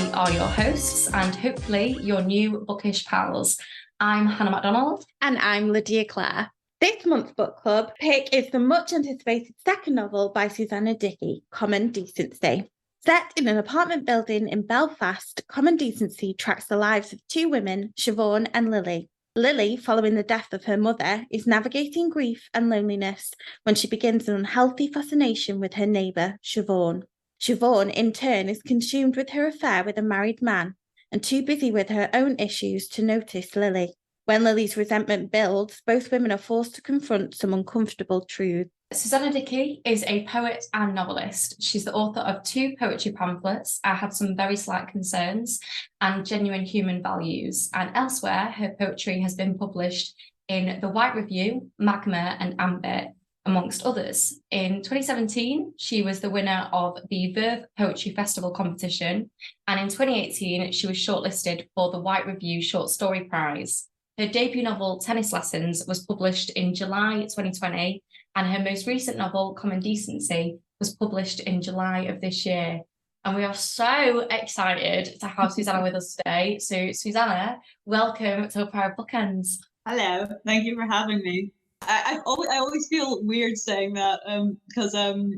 We are your hosts and hopefully your new bookish pals. I'm Hannah MacDonald. And I'm Lydia Clare. This month's book club pick is the much anticipated second novel by Susannah Dickey, Common Decency. Set in an apartment building in Belfast, Common Decency tracks the lives of two women, Siobhan and Lily. Lily, following the death of her mother, is navigating grief and loneliness when she begins an unhealthy fascination with her neighbour, Siobhan. Siobhan, in turn, is consumed with her affair with a married man and too busy with her own issues to notice Lily. When Lily's resentment builds, both women are forced to confront some uncomfortable truths. Susannah Dickey is a poet and novelist. She's the author of 2 poetry pamphlets, I Have Some Very Slight Concerns, and Genuine Human Values. And elsewhere, her poetry has been published in The White Review, Magma and Ambit, amongst others. In 2017, she was the winner of the Verve Poetry Festival competition, and in 2018, she was shortlisted for the White Review Short Story Prize. Her debut novel, Tennis Lessons, was published in July 2020, and her most recent novel, Common Decency, was published in July of this year. And we are so excited to have Susannah with us today. So, Susannah, welcome to a pair of bookends. Hello, thank you for having me. I always feel weird saying that because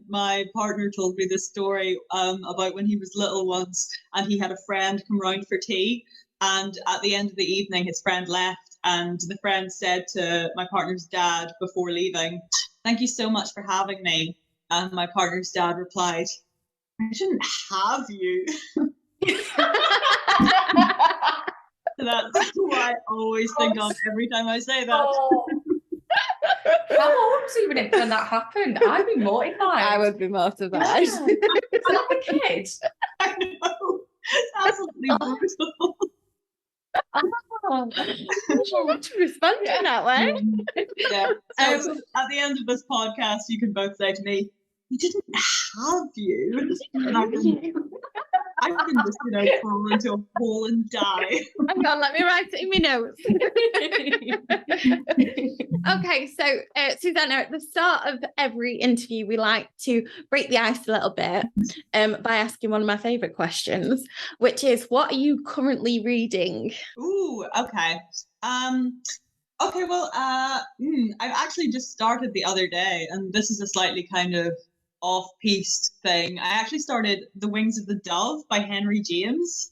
my partner told me this story about when he was little once, and he had a friend come round for tea, and at the end of the evening his friend left, and the friend said to my partner's dad before leaving, "Thank you so much for having me." And my partner's dad replied, "I shouldn't have you." That's what I always think of every time I say that. Oh. How old was you when that happened? I'd be mortified. I would be mortified. Yeah. I'm not a kid. I know. It's absolutely brutal. Oh, you want to respond in that way? Yeah. So at the end of this podcast, you can both say to me, "You didn't have you." And I can just, fall into a hole and die. Hang on, let me write it in my notes. Okay, so Susannah, at the start of every interview, we like to break the ice a little bit by asking one of my favourite questions, which is, what are you currently reading? Ooh, okay. Okay, well, I've actually just started the other day, and this is a slightly kind of off-piste thing. I actually started The Wings of the Dove by Henry James,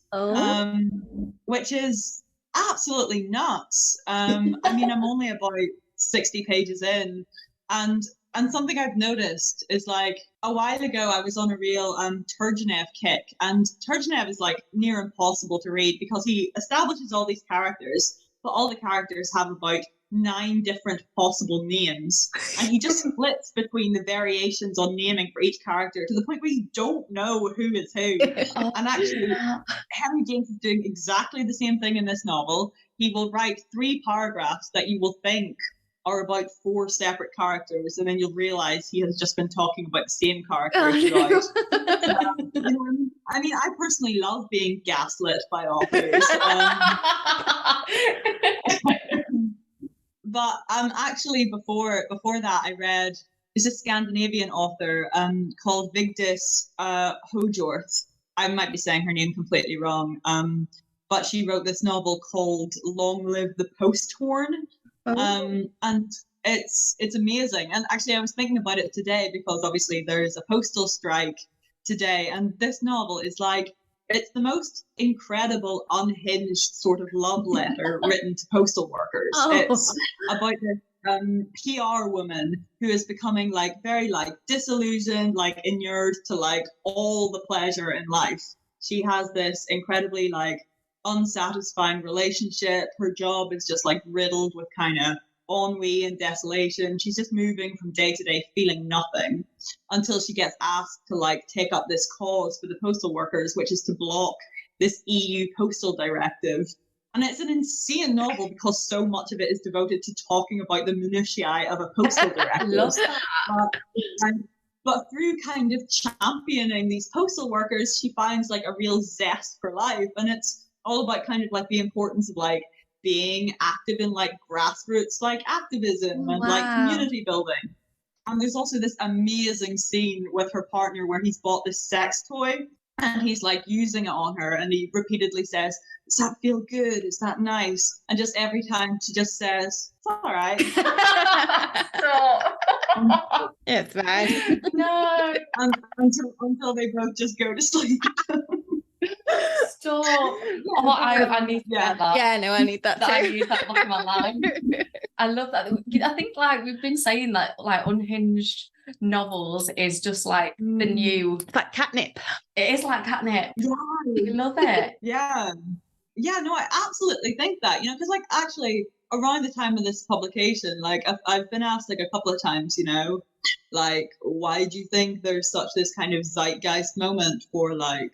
which is absolutely nuts. I mean, I'm only about 60 pages in, and something I've noticed is, like, a while ago I was on a real Turgenev kick, and Turgenev is like near impossible to read because he establishes all these characters, but all the characters have about 9 different possible names, and he just splits between the variations on naming for each character to the point where you don't know who is who. And actually, Henry James is doing exactly the same thing in this novel. He will write 3 paragraphs that you will think are about 4 separate characters, and then you'll realize he has just been talking about the same character throughout. I mean, I personally love being gaslit by authors. But actually before that, I read, there's a Scandinavian author called Vigdis Hjorth. I might be saying her name completely wrong, but she wrote this novel called Long Live the Post Horn. And it's amazing. And actually, I was thinking about it today because obviously there's a postal strike today, and this novel is like, it's the most incredible, unhinged sort of love letter written to postal workers. It's about this PR woman who is becoming like very like disillusioned, like inured to like all the pleasure in life. She has this incredibly like unsatisfying relationship. Her job is just like riddled with kind of ennui and desolation. She's just moving from day to day feeling nothing until she gets asked to like take up this cause for the postal workers, which is to block this EU postal directive. And it's an insane novel because so much of it is devoted to talking about the minutiae of a postal directive. But through kind of championing these postal workers, she finds like a real zest for life. And it's all about kind of like the importance of like being active in like grassroots like activism and like community building. And there's also this amazing scene with her partner where he's bought this sex toy and he's like using it on her, and he repeatedly says, does that feel good? Is that nice? And just every time she just says, it's all right. Stop. It's fine. No. Until they both just go to sleep. Stop. Oh, I need to get that. Yeah, no, I need that too. I need that book in my life. I love that. I think like we've been saying that like unhinged novels is just like the new. It's like catnip. It is like catnip. Yeah. I love it. Yeah. Yeah, no, I absolutely think that, you know, because like actually around the time of this publication, like I've been asked like a couple of times, you know, like, why do you think there's such this kind of zeitgeist moment for like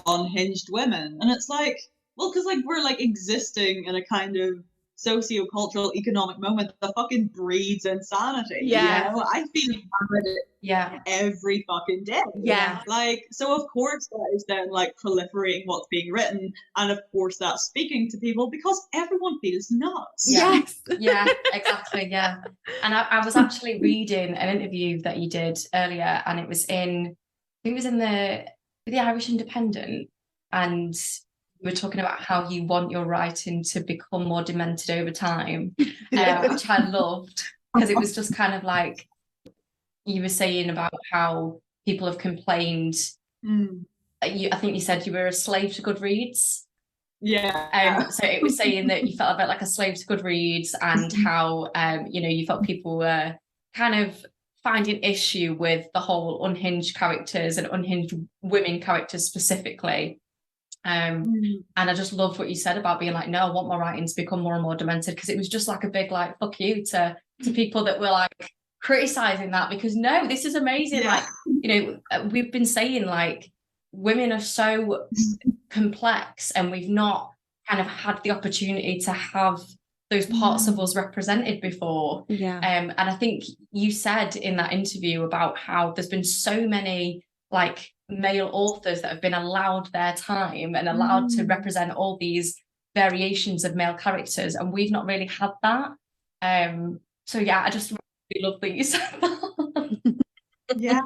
unhinged women? And it's like, well, because like we're like existing in a kind of socio-cultural economic moment that fucking breeds insanity. Yeah. You know? I feel it every fucking day. Yeah. Like, so of course that is then like proliferating what's being written, and of course that's speaking to people because everyone feels nuts. Yes. Yeah, exactly. Yeah. And I was actually reading an interview that you did earlier, and it was in the Irish Independent, and you were talking about how you want your writing to become more demented over time, which I loved, because it was just kind of like you were saying about how people have complained. I think you said you were a slave to Goodreads. Yeah. So it was saying that you felt a bit like a slave to Goodreads, and how you know, you felt people were kind of finding issue with the whole unhinged characters and unhinged women characters specifically. And I just loved what you said about being like, no, I want my writing to become more and more demented, because it was just like a big like fuck you to people that were like criticizing that, because no, this is amazing. Yeah. Like, you know, we've been saying like women are so complex, and we've not kind of had the opportunity to have those parts of us represented before. And I think you said in that interview about how there's been so many like male authors that have been allowed their time and allowed to represent all these variations of male characters, and we've not really had that. So yeah, I just really love that you said that. Yeah.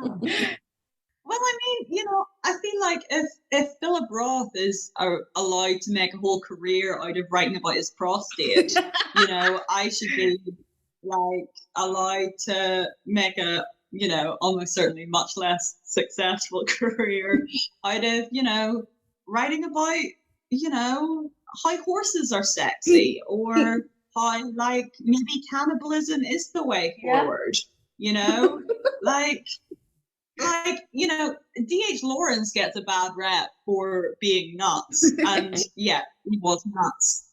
Well, I mean, you know, I feel like if Philip Roth is allowed to make a whole career out of writing about his prostate, you know, I should be like allowed to make a, you know, almost certainly much less successful career out of, you know, writing about, you know, how horses are sexy, or how like maybe cannibalism is the way forward, you know, like, you know, D.H. Lawrence gets a bad rep for being nuts, and yeah, he was nuts.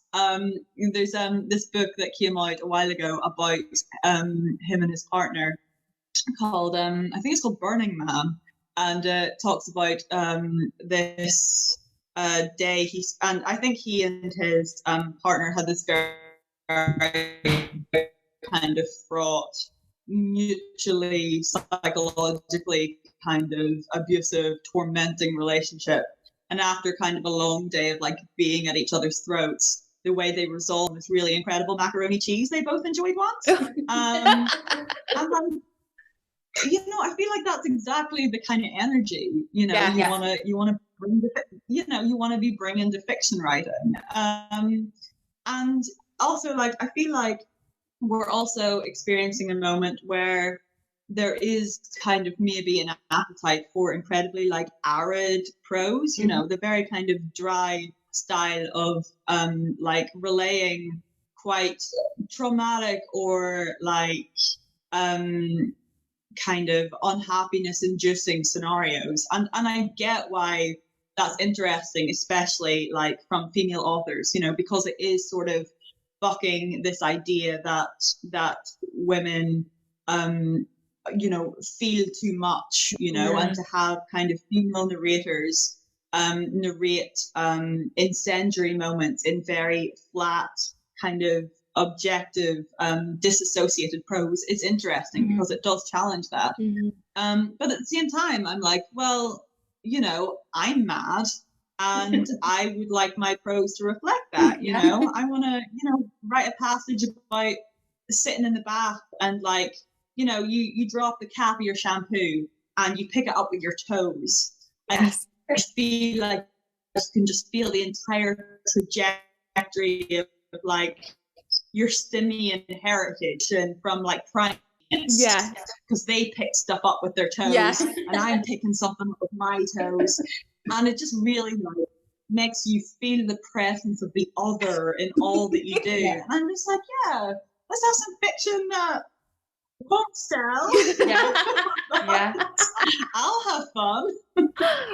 There's this book that came out a while ago about him and his partner called I think it's called Burning Man, and talks about this day and I think he and his partner had this very kind of fraught, mutually psychologically kind of abusive, tormenting relationship. And after kind of a long day of like being at each other's throats, the way they resolved this really incredible macaroni cheese they both enjoyed once. And like, you know, I feel like that's exactly the kind of energy, you know, you want to bring to, you know, you want to be bringing to fiction writing. And also, like, I feel like we're also experiencing a moment where there is kind of maybe an appetite for incredibly like arid prose, you know, the very kind of dry style of like relaying quite traumatic or like kind of unhappiness inducing scenarios. And I get why that's interesting, especially like from female authors, you know, because it is sort of bucking this idea that women you know, feel too much, you know, and to have kind of female narrators narrate incendiary moments in very flat kind of objective disassociated prose is interesting because it does challenge that. But at the same time I'm like, well, you know, I'm mad and I would like my prose to reflect that, you know. I want to, you know, write a passage about sitting in the bath and like, you know, you drop the cap of your shampoo and you pick it up with your toes. And I feel like you can just feel the entire trajectory of like your simian heritage and from like primates. Yeah. Because they pick stuff up with their toes, Yeah. and I'm picking something up with my toes, and it just really like makes you feel the presence of the other in all that you do. Yeah. And I'm just like, yeah, let's have some fiction that won't sell. Yeah. I'll have fun.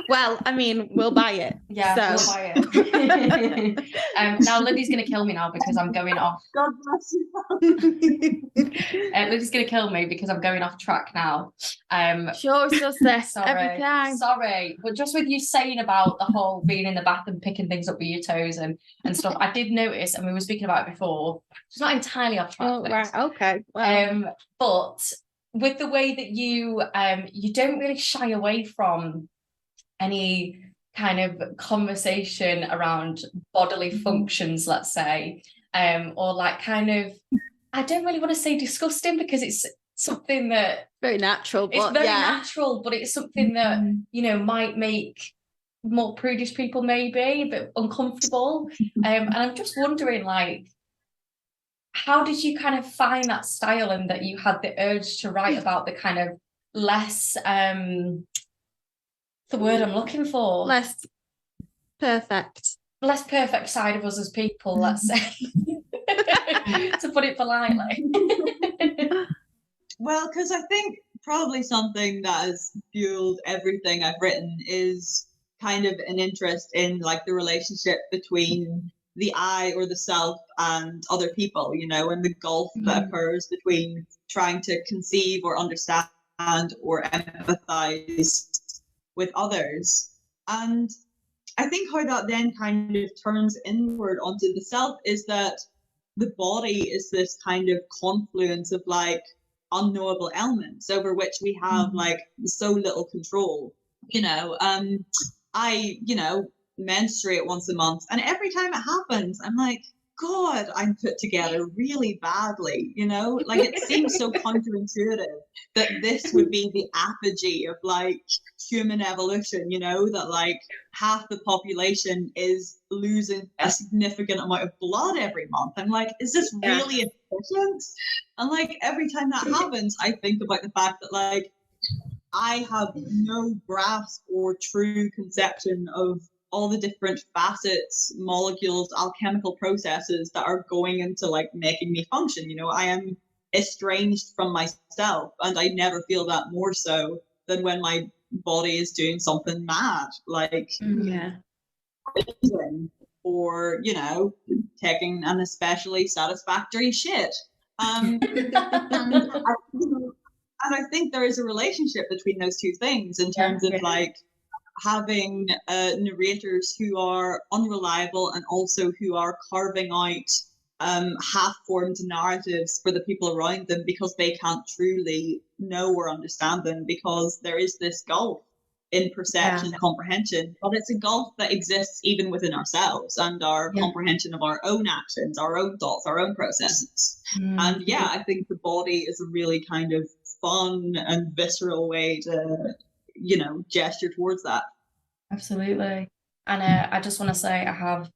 Well, I mean, we'll buy it. Yeah, So. we'll buy it. Now Libby's going to kill me now because I'm going off. God bless you. Libby's going to kill me because I'm going off track now. Sure, sis. Every time. Sorry. But just with you saying about the whole being in the bath and picking things up with your toes and stuff, I did notice, and we were speaking about it before, it's not entirely off track. Oh, right. Okay. Well. But with the way that you don't really shy away from any kind of conversation around bodily functions, let's say, or like kind of, I don't really want to say disgusting because it's something that very natural, but it's very yeah. natural, but it's something that, you know, might make more prudish people maybe a bit uncomfortable. And I'm just wondering, like, how did you kind of find that style and that you had the urge to write about the kind of less, the word I'm looking for? Less perfect side of us as people, let's say, to put it politely. Well, because I think probably something that has fueled everything I've written is kind of an interest in like the relationship between the I or the self and other people, you know, and the gulf that occurs between trying to conceive or understand or empathize with others. And I think how that then kind of turns inward onto the self is that the body is this kind of confluence of like unknowable elements over which we have like so little control. You know, I, you know, menstruate once a month, and every time it happens, I'm like, God, I'm put together really badly, you know? Like, it seems so counterintuitive that this would be the apogee of, like, human evolution, you know? That, like, half the population is losing a significant amount of blood every month. I'm like, is this really efficient? And, like, every time that happens, I think about the fact that, like, I have no grasp or true conception of all the different facets, molecules, alchemical processes that are going into like making me function. You know, I am estranged from myself, and I never feel that more so than when my body is doing something mad, like or, you know, taking an especially satisfactory shit. And I think there is a relationship between those two things in terms of like having narrators who are unreliable and also who are carving out half-formed narratives for the people around them because they can't truly know or understand them, because there is this gulf in perception and comprehension, but it's a gulf that exists even within ourselves and our comprehension of our own actions, our own thoughts, our own processes. And I think the body is a really kind of fun and visceral way to, you know, gesture towards that. Absolutely. And I just want to say I have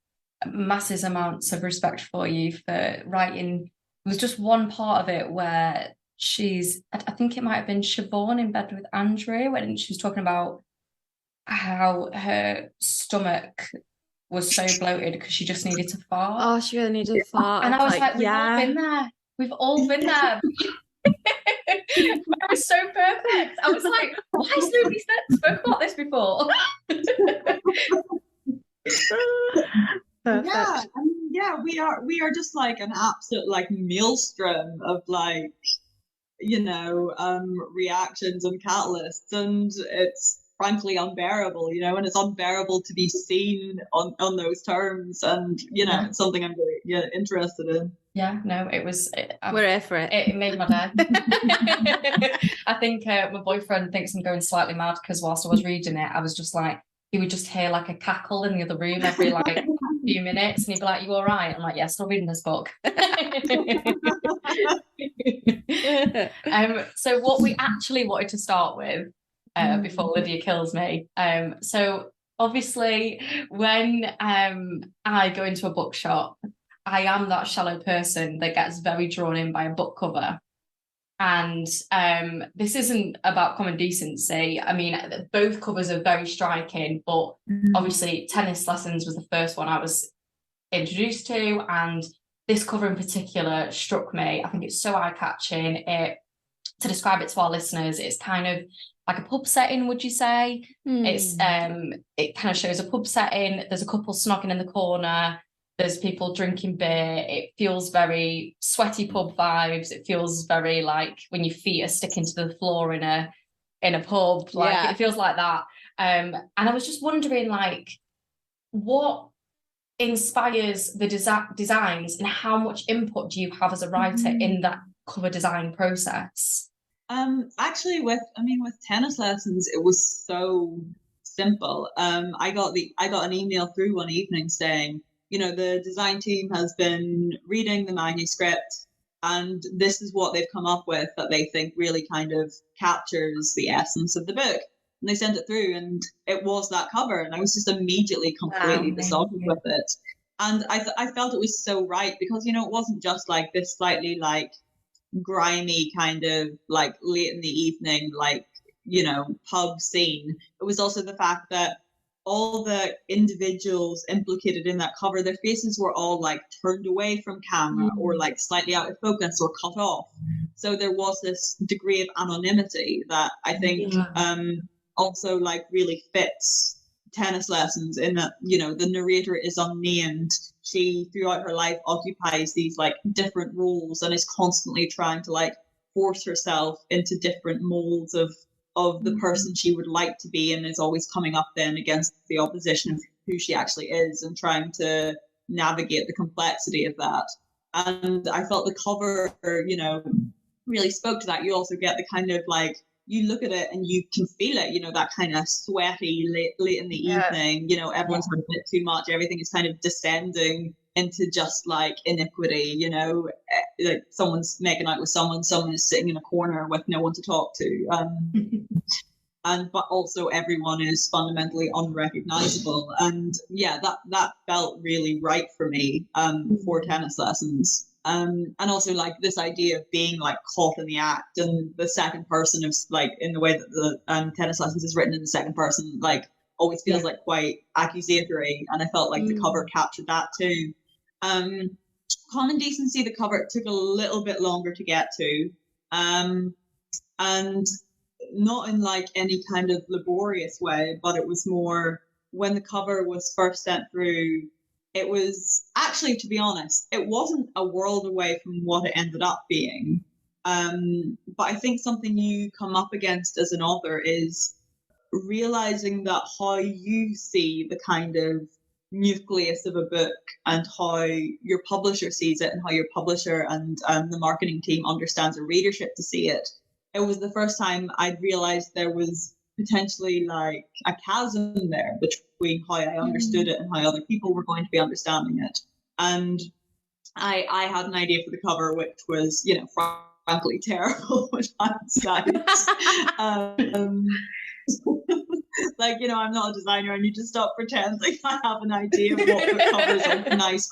massive amounts of respect for you for writing. There was just one part of it where I think it might have been Siobhan in bed with Andrew, when she was talking about how her stomach was so bloated because she just needed to fart. Oh, she really needed to fart. And I was like, we've all been there. We've all been there. It was so perfect. I was like, why has nobody spoke about this before? We are just like an absolute like maelstrom of like, you know, reactions and catalysts, and it's frankly unbearable, you know, and it's unbearable to be seen on those terms, and you know, it's something I'm really interested in. Yeah, no, it was. We're here for it. It made my day. I think my boyfriend thinks I'm going slightly mad because whilst I was reading it, I was just like, he would just hear like a cackle in the other room every like few minutes, and he'd be like, "You all right?" I'm like, "Yeah, still reading this book." So what we actually wanted to start with before Olivia kills me. So obviously, when I go into a bookshop, I am that shallow person that gets very drawn in by a book cover. And this isn't about Common Decency. I mean, both covers are very striking, but obviously Tennis Lessons was the first one I was introduced to, and this cover in particular struck me. I think it's so eye-catching. To describe it to our listeners, it's kind of like a pub setting, would you say? It's it kind of shows a pub setting. There's a couple snogging in the corner. There's people drinking beer. It feels very sweaty pub vibes. It feels very like when your feet are sticking to the floor in a pub. Like it feels like that. And I was just wondering, like, what inspires the designs, and how much input do you have as a writer in that cover design process? Actually, with Tennis Lessons, it was so simple. I got an email through one evening saying, the design team has been reading the manuscript, and this is what they've come up with that they think really kind of captures the essence of the book. And they sent it through, and it was that cover, and I was just immediately completely besotted with it. And I felt it was so right, because it wasn't just like this slightly like grimy kind of like late in the evening like pub scene. It was also the fact that all the individuals implicated in that cover, their faces were all like turned away from camera or like slightly out of focus or cut off. So there was this degree of anonymity that I think also like really fits Tennis Lessons, in that the narrator is unnamed. She throughout her life occupies these like different roles and is constantly trying to like force herself into different molds of the person she would like to be, and is always coming up then against the opposition of who she actually is and trying to navigate the complexity of that. And I felt the cover really spoke to that. You also get the kind of like, you look at it and you can feel it, that kind of sweaty late in the evening, everyone's had a bit too much, everything is kind of descending into just like iniquity, like someone's making out with someone is sitting in a corner with no one to talk to. But also everyone is fundamentally unrecognizable. And that felt really right for me for Tennis Lessons. And also like this idea of being like caught in the act, and the second person of like, in the way that the Tennis Lessons is written in the second person, like always feels like quite accusatory, and I felt like the cover captured that too. Common Decency, the cover took a little bit longer to get to, and not in like any kind of laborious way, but it was more when the cover was first sent through. It was actually, to be honest, it wasn't a world away from what it ended up being. But I think something you come up against as an author is realizing that how you see the kind of nucleus of a book and how your publisher sees it, and how your publisher and the marketing team understands a readership to see it. It was the first time I'd realized there was potentially like a chasm there between how I understood it and how other people were going to be understanding it. And I had an idea for the cover which was, frankly terrible, which hindsight. Like, I'm not a designer. I need to stop pretending I have an idea of what book covers are nice.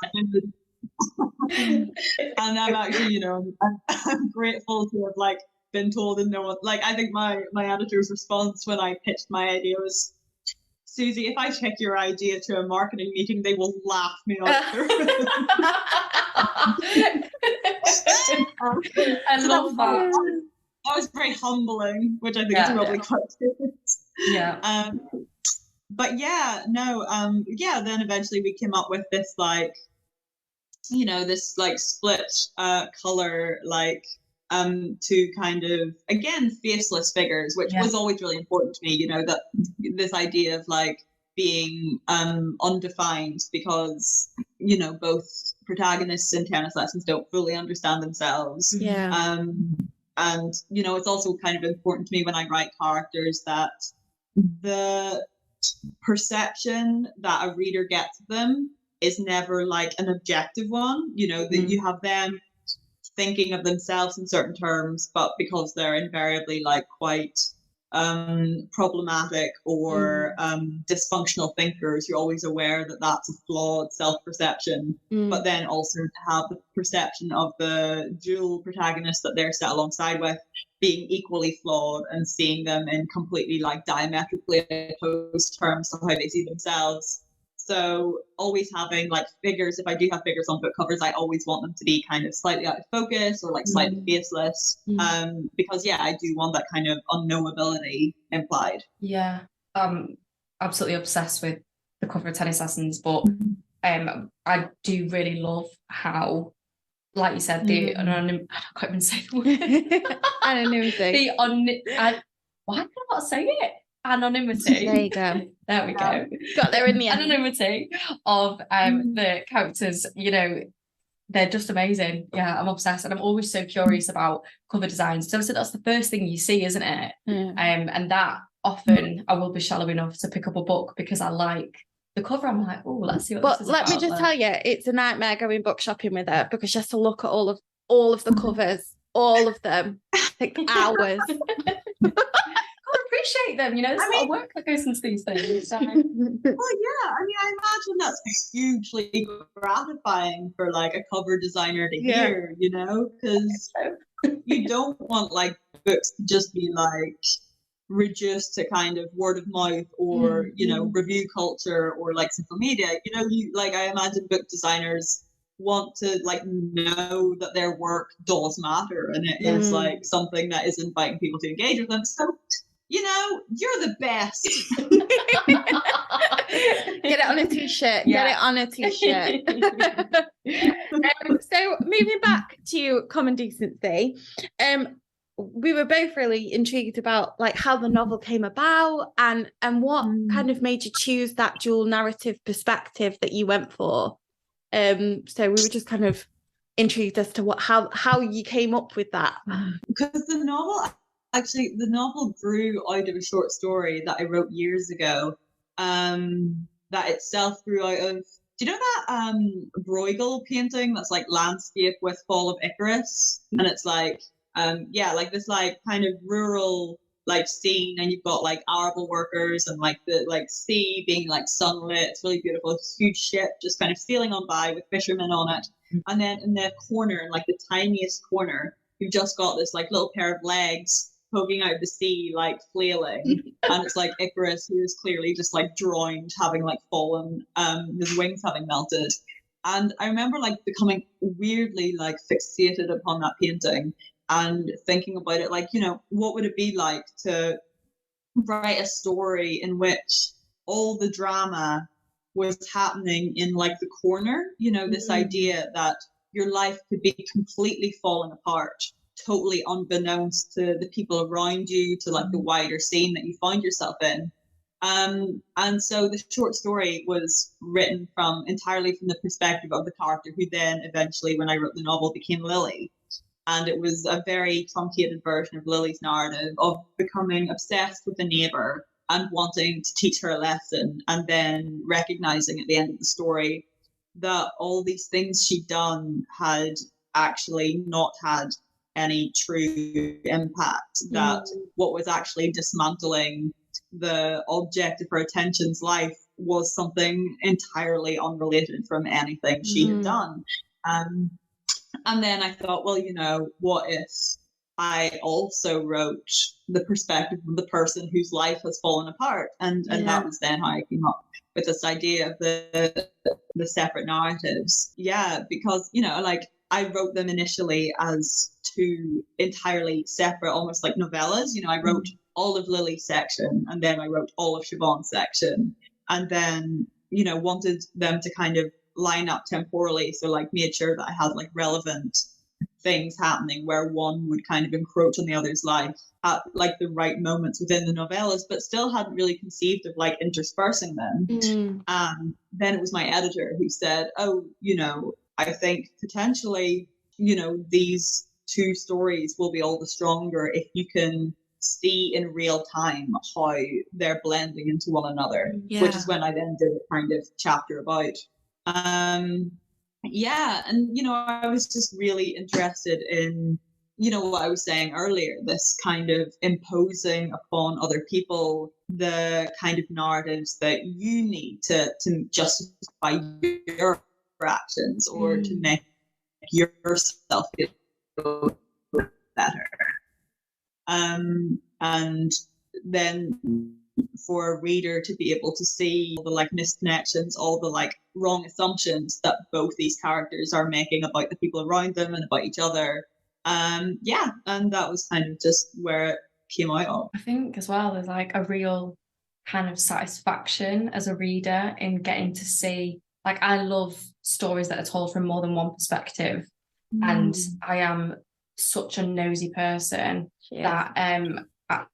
And I'm actually, I'm grateful to have like been told, and no one, like, I think my editor's response when I pitched my idea was, Susie, if I take your idea to a marketing meeting, they will laugh me out the room. I love that. That was very humbling, which I think is probably quite good. Yeah. But then eventually we came up with this like, this like split color, like to kind of, again, faceless figures, which was always really important to me, that this idea of like being undefined, because both protagonists in Tennis Lessons don't fully understand themselves. And it's also kind of important to me when I write characters that the perception that a reader gets of them is never like an objective one, that you have them thinking of themselves in certain terms, but because they're invariably like quite problematic or dysfunctional thinkers, you're always aware that that's a flawed self-perception, but then also to have the perception of the dual protagonist that they're set alongside with being equally flawed and seeing them in completely like diametrically opposed terms to how they see themselves. So always having like figures, if I do have figures on book covers, I always want them to be kind of slightly out of focus or like slightly faceless. Because I do want that kind of unknowability implied. Yeah. Absolutely obsessed with the cover of Tennis Lessons, but I do really love how, like you said, the I can't even say the word. Anonymity. Why can I not say it? Anonymity. There you go. There we go. Got there in the end. Anonymity of the characters, they're just amazing. Yeah, I'm obsessed, and I'm always so curious about cover designs. So that's the first thing you see, isn't it? And that often I will be shallow enough to pick up a book because I like the cover. I'm like, oh, let's see what this is about. But let me just tell you, it's a nightmare going book shopping with her because she has to look at all of the covers, all of them, take hours. Appreciate them, there's a lot of work that goes into these things. So. Well, yeah, I imagine that's hugely gratifying for like a cover designer to hear, because you don't want like books to just be like reduced to kind of word of mouth or review culture or like social media. I imagine book designers want to like know that their work does matter and it is like something that is inviting people to engage with them. So you're the best. Get it on a t-shirt. Yeah. Get it on a t-shirt. So moving back to Common Decency, we were both really intrigued about like how the novel came about and what kind of made you choose that dual narrative perspective that you went for. So we were just kind of intrigued as to how you came up with that. Because the novel grew out of a short story that I wrote years ago. That itself grew out of. Do you know that Bruegel painting that's like landscape with Fall of Icarus, and it's like like this like kind of rural like scene, and you've got like arable workers and like the like sea being like sunlit. It's really beautiful. It's a huge ship just kind of sailing on by with fishermen on it, and then in the corner, in like the tiniest corner, you've just got this like little pair of legs poking out of the sea, like flailing, and it's like Icarus, who is clearly just like drowned, having like fallen, his wings having melted. And I remember like becoming weirdly like fixated upon that painting and thinking about it, like, what would it be like to write a story in which all the drama was happening in like the corner, this idea that your life could be completely falling apart, totally unbeknownst to the people around you, to like the wider scene that you find yourself in. And so the short story was written entirely from the perspective of the character who then eventually, when I wrote the novel, became Lily. And it was a very truncated version of Lily's narrative of becoming obsessed with a neighbour and wanting to teach her a lesson, and then recognizing at the end of the story that all these things she'd done had actually not had any true impact, that what was actually dismantling the object of her attention's life was something entirely unrelated from anything she had done. And then I thought, well, what if I also wrote the perspective of the person whose life has fallen apart? And that was then how I came up with this idea of the separate narratives. Yeah, because, like I wrote them initially as two entirely separate, almost like novellas. I wrote all of Lily's section, and then I wrote all of Siobhan's section, and then, wanted them to kind of line up temporally. So like made sure that I had like relevant things happening where one would kind of encroach on the other's life at like the right moments within the novellas, but still hadn't really conceived of like interspersing them. And then it was my editor who said, oh, I think potentially, these two stories will be all the stronger if you can see in real time how they're blending into one another, which is when I then did a kind of chapter about. And I was just really interested in you know what I was saying earlier, this kind of imposing upon other people the kind of narratives that you need to justify your actions or to make yourself feel better. And then for a reader to be able to see all the like misconnections, all the like wrong assumptions that both these characters are making about the people around them and about each other. And that was kind of just where it came out of. I think as well there's like a real kind of satisfaction as a reader in getting to see, like, I love stories that are told from more than one perspective. And I am such a nosy person that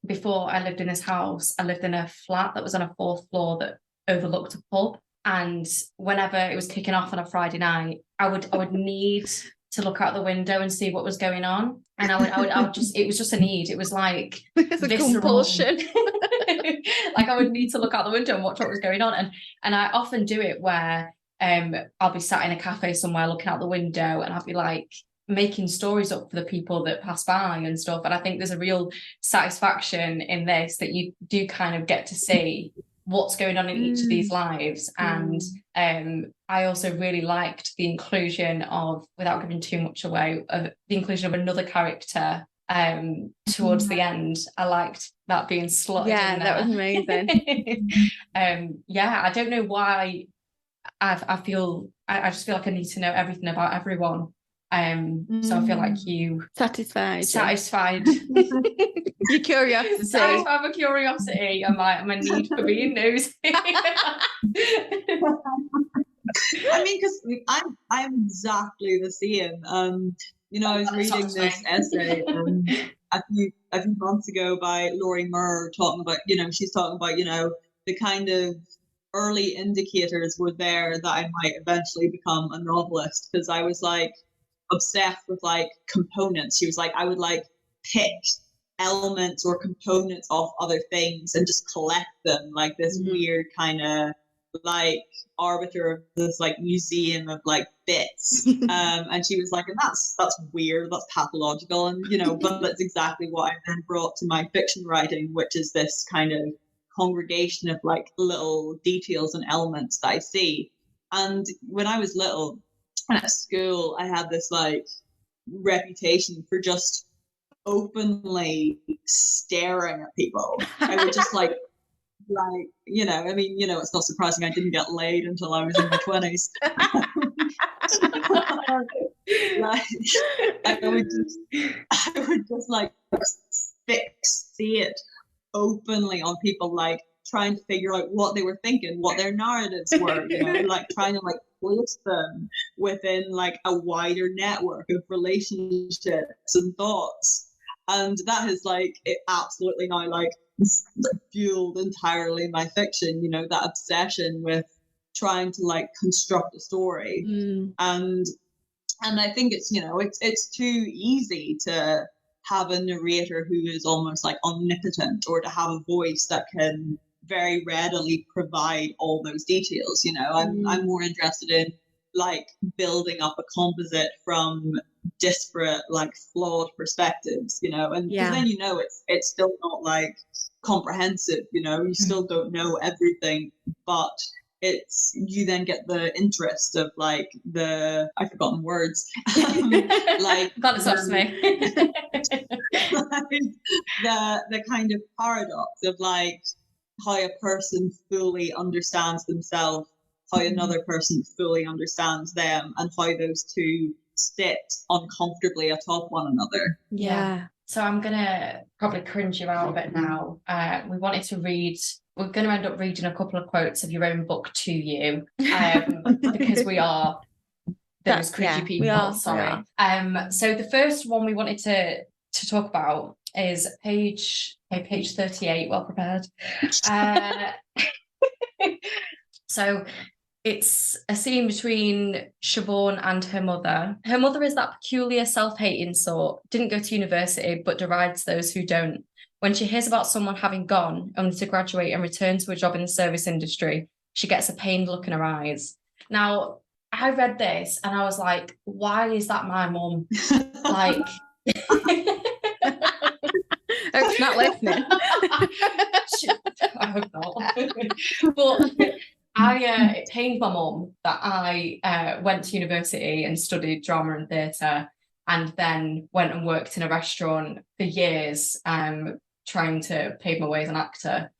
before I lived in this house, I lived in a flat that was on a 4th floor that overlooked a pub. And whenever it was kicking off on a Friday night, I would need to look out the window and see what was going on. And I would just, it was just a need. It was like it's a compulsion. Like I would need to look out the window and watch what was going on. And I often do it where I'll be sat in a cafe somewhere looking out the window and I'll be like making stories up for the people that pass by and stuff. And I think there's a real satisfaction in this, that you do kind of get to see what's going on in each of these lives. And I also really liked the inclusion of, without giving too much away, of the inclusion of another character towards the end. I liked that being slotted in there. That was amazing. I don't know why I just feel like I need to know everything about everyone. So I feel like you satisfied your curiosity, satisfied my curiosity and my need for being nosy. I mean, because I'm exactly the same. I was reading this essay a few months ago by Lorrie Moore talking about, she's talking about, the kind of early indicators were there that I might eventually become a novelist, because I was like obsessed with like components. She was like, I would like pick elements or components of other things and just collect them, like this weird kind of like arbiter of this like museum of like bits. And she was like, and that's weird, that's pathological, and but that's exactly what I then brought to my fiction writing, which is this kind of congregation of like little details and elements that I see. And when I was little at school, I had this like reputation for just openly staring at people. I would just like it's not surprising I didn't get laid until I was in my 20s. I would just like fixate openly on people, like trying to figure out what they were thinking, what their narratives were, like trying to like place them within like a wider network of relationships and thoughts. And that has like, it absolutely now like fueled entirely my fiction, that obsession with trying to like construct a story. And I think it's it's too easy to have a narrator who is almost like omnipotent, or to have a voice that can very readily provide all those details. I'm more interested in like building up a composite from disparate, like flawed perspectives, and then it's still not like comprehensive, you still don't know everything, but it's, you then get the interest of like I've forgotten words, like that stops me. the kind of paradox of like how a person fully understands themselves, how another person fully understands them, and how those two sit uncomfortably atop one another. Yeah. So I'm gonna probably cringe you out a bit now. We're going to end up reading a couple of quotes of your own book to you, because we are those cringy people. We are. Sorry. So the first one we wanted to talk about is page 38. Well prepared. So it's a scene between Siobhan and her mother. Her mother is that peculiar self-hating sort, didn't go to university, but derides those who don't. When she hears about someone having gone only to graduate and return to a job in the service industry, she gets a pained look in her eyes. Now, I read this and I was like, why is that my mum? Like, It's not listening. I hope not. But it pained my mum that I went to university and studied drama and theatre, and then went and worked in a restaurant for years, trying to pave my way as an actor.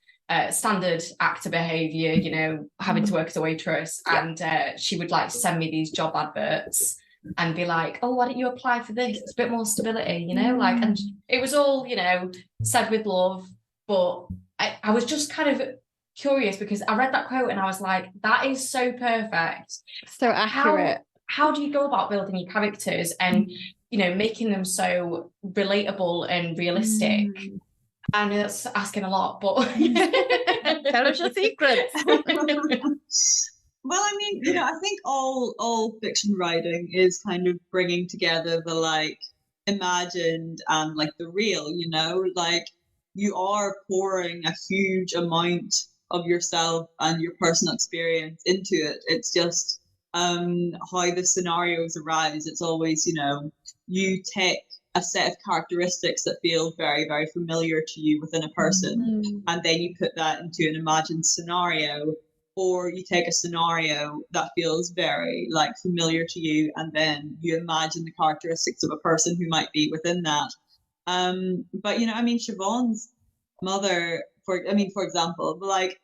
Standard actor behaviour, you know, having to work as a waitress. And she would like send me these job adverts and be like, oh, why don't you apply for this? It's a bit more stability, you know, like, and it was all, you know, said with love. But I was just kind of curious, because I read that quote and I was like, that is so perfect. So accurate. How do you go about building your characters and, you know, making them so relatable and realistic? I know that's asking a lot, but tell us your secrets. Well, I mean, you know, I think all fiction writing is kind of bringing together the like imagined and like the real, you know, like you are pouring a huge amount of yourself and your personal experience into it. It's just how the scenarios arise. It's always, you know, you take a set of characteristics that feel very, very familiar to you within a person, and then you put that into an imagined scenario. Or you take a scenario that feels very like familiar to you, and then you imagine the characteristics of a person who might be within that. But you know, I mean, Siobhan's mother, for example, like,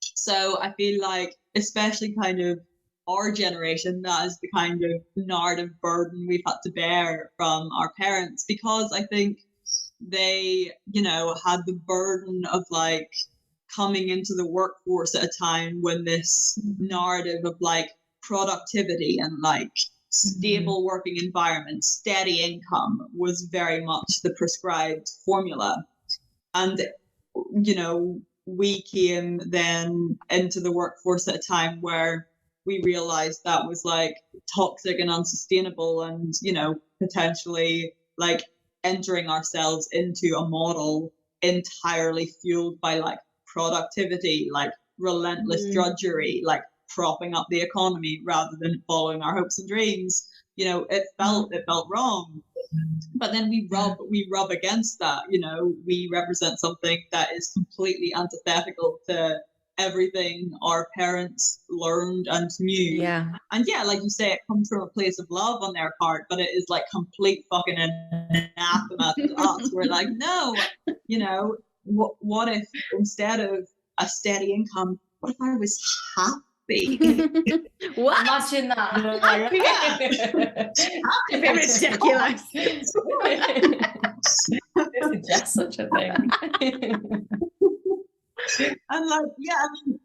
so I feel like, especially kind of our generation, that is the kind of narrative burden we've had to bear from our parents, because I think they, you know, had the burden of like coming into the workforce at a time when this narrative of like productivity and like stable working environment, steady income was very much the prescribed formula. And, you know, we came then into the workforce at a time where we realized that was like toxic and unsustainable, and, you know, potentially like entering ourselves into a model entirely fueled by like productivity, like relentless drudgery, like propping up the economy rather than following our hopes and dreams. You know, it felt wrong. But then we rub against that, you know, we represent something that is completely antithetical to everything our parents learned and knew. Yeah. And yeah, like you say, it comes from a place of love on their part, but it is like complete fucking anathema to us. We're like, no, you know, what if instead of a steady income, what if I was happy? What? Imagine that. Happy? Ridiculous. Who suggests such a thing? And like, yeah, I mean,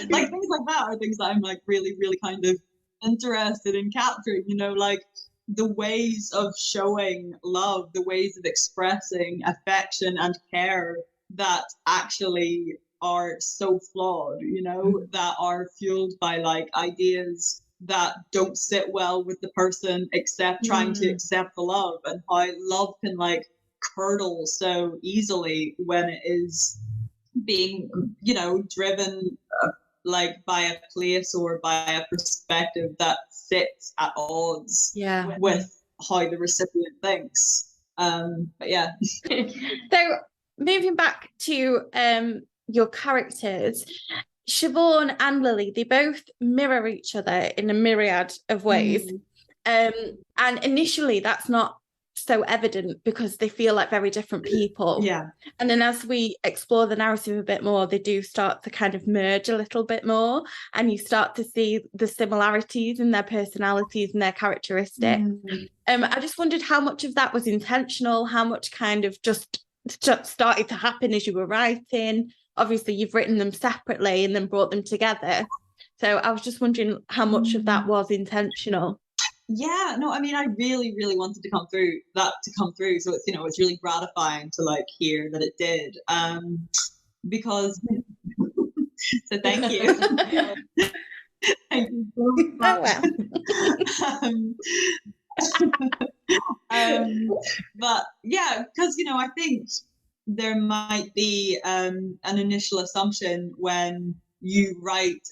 like things like that are things that I'm like really, really kind of interested in capturing, you know, like the ways of showing love, the ways of expressing affection and care that actually are so flawed, you know, that are fueled by like ideas that don't sit well with the person except trying to accept the love, and how love can like curdle so easily when it is being, you know, driven like by a place or by a perspective that sits at odds with how the recipient thinks. But yeah. So moving back to your characters, Siobhan and Lily, they both mirror each other in a myriad of ways. And initially that's not so evident because they feel like very different people. Yeah. And then as we explore the narrative a bit more, they do start to kind of merge a little bit more, and you start to see the similarities in their personalities and their characteristics. I just wondered how much of that was intentional, how much kind of just started to happen as you were writing. Obviously, you've written them separately and then brought them together. So I was just wondering how much of that was intentional. Yeah, no, I mean, I really, really wanted to come through. So it's, you know, it's really gratifying to like hear that it did. Because so thank you. Thank you so much. But yeah, because, you know, I think there might be an initial assumption when you write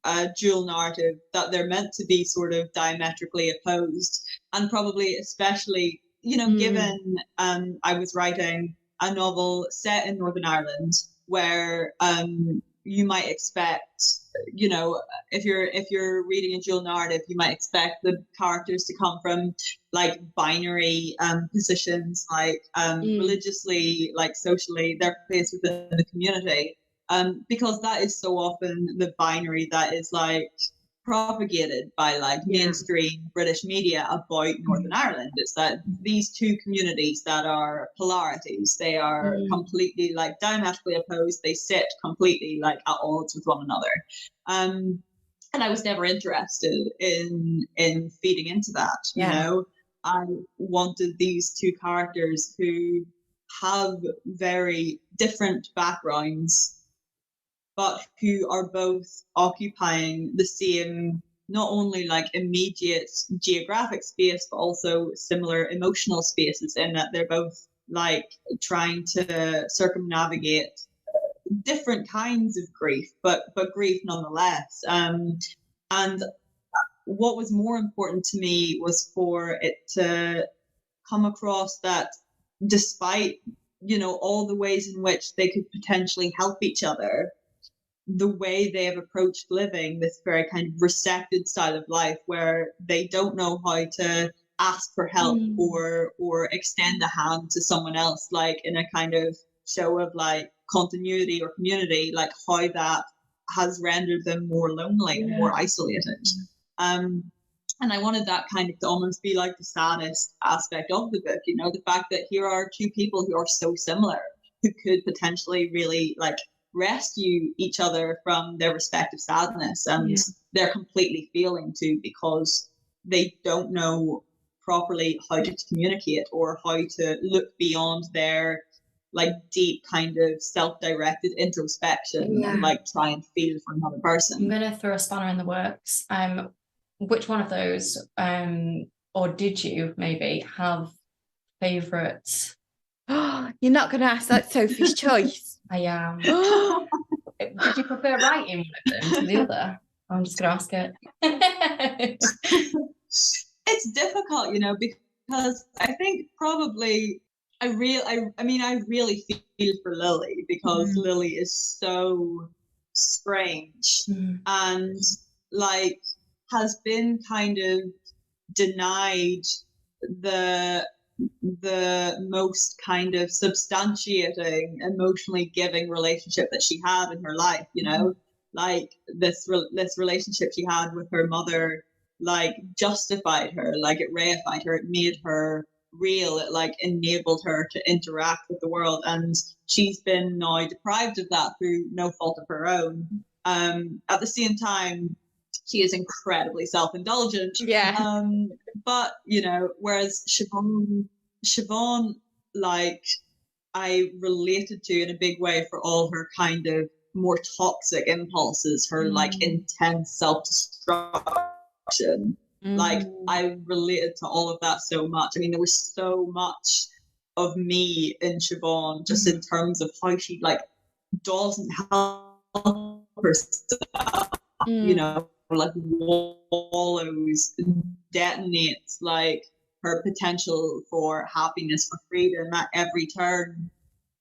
a dual narrative that they're meant to be sort of diametrically opposed, and probably especially given I was writing a novel set in Northern Ireland where you might expect, if you're reading a dual narrative, you might expect the characters to come from like binary positions, like religiously, like socially, their place within the community, because that is so often the binary that is like propagated by like mainstream British media about Northern Ireland. It's that these two communities that are polarities, they are completely like diametrically opposed, they sit completely like at odds with one another. And I was never interested in feeding into that, you know. I wanted these two characters who have very different backgrounds but who are both occupying the same, not only like immediate geographic space, but also similar emotional spaces, in that they're both like trying to circumnavigate different kinds of grief, but grief nonetheless. And what was more important to me was for it to come across that despite, all the ways in which they could potentially help each other, the way they have approached living this very kind of resected style of life where they don't know how to ask for help or extend a hand to someone else, like in a kind of show of like continuity or community, like how that has rendered them more lonely and more isolated. And I wanted that kind of to almost be like the saddest aspect of the book, the fact that here are two people who are so similar, who could potentially really like rescue each other from their respective sadness, and they're completely failing to because they don't know properly how to communicate or how to look beyond their like deep kind of self-directed introspection and like try and feel for another person. I'm gonna throw a spanner in the works. Which one of those or did you maybe have favourites? You're not going to ask that Sophie's choice. I am. Did you prefer writing one of them to the other? I'm just going to ask it. It's difficult, because I think probably I really feel for Lily, because Lily is so strange and like has been kind of denied the most kind of substantiating, emotionally giving relationship that she had in her life, like this relationship she had with her mother, like justified her, like it reified her, it made her real, it like enabled her to interact with the world, and she's been now deprived of that through no fault of her own. At the same time, she is incredibly self-indulgent. But whereas Siobhan, like I related to in a big way for all her kind of more toxic impulses, her like intense self-destruction. Like I related to all of that so much. I mean, there was so much of me in Siobhan, just in terms of how she like doesn't help herself, like wallows, detonates like her potential for happiness, for freedom at every turn,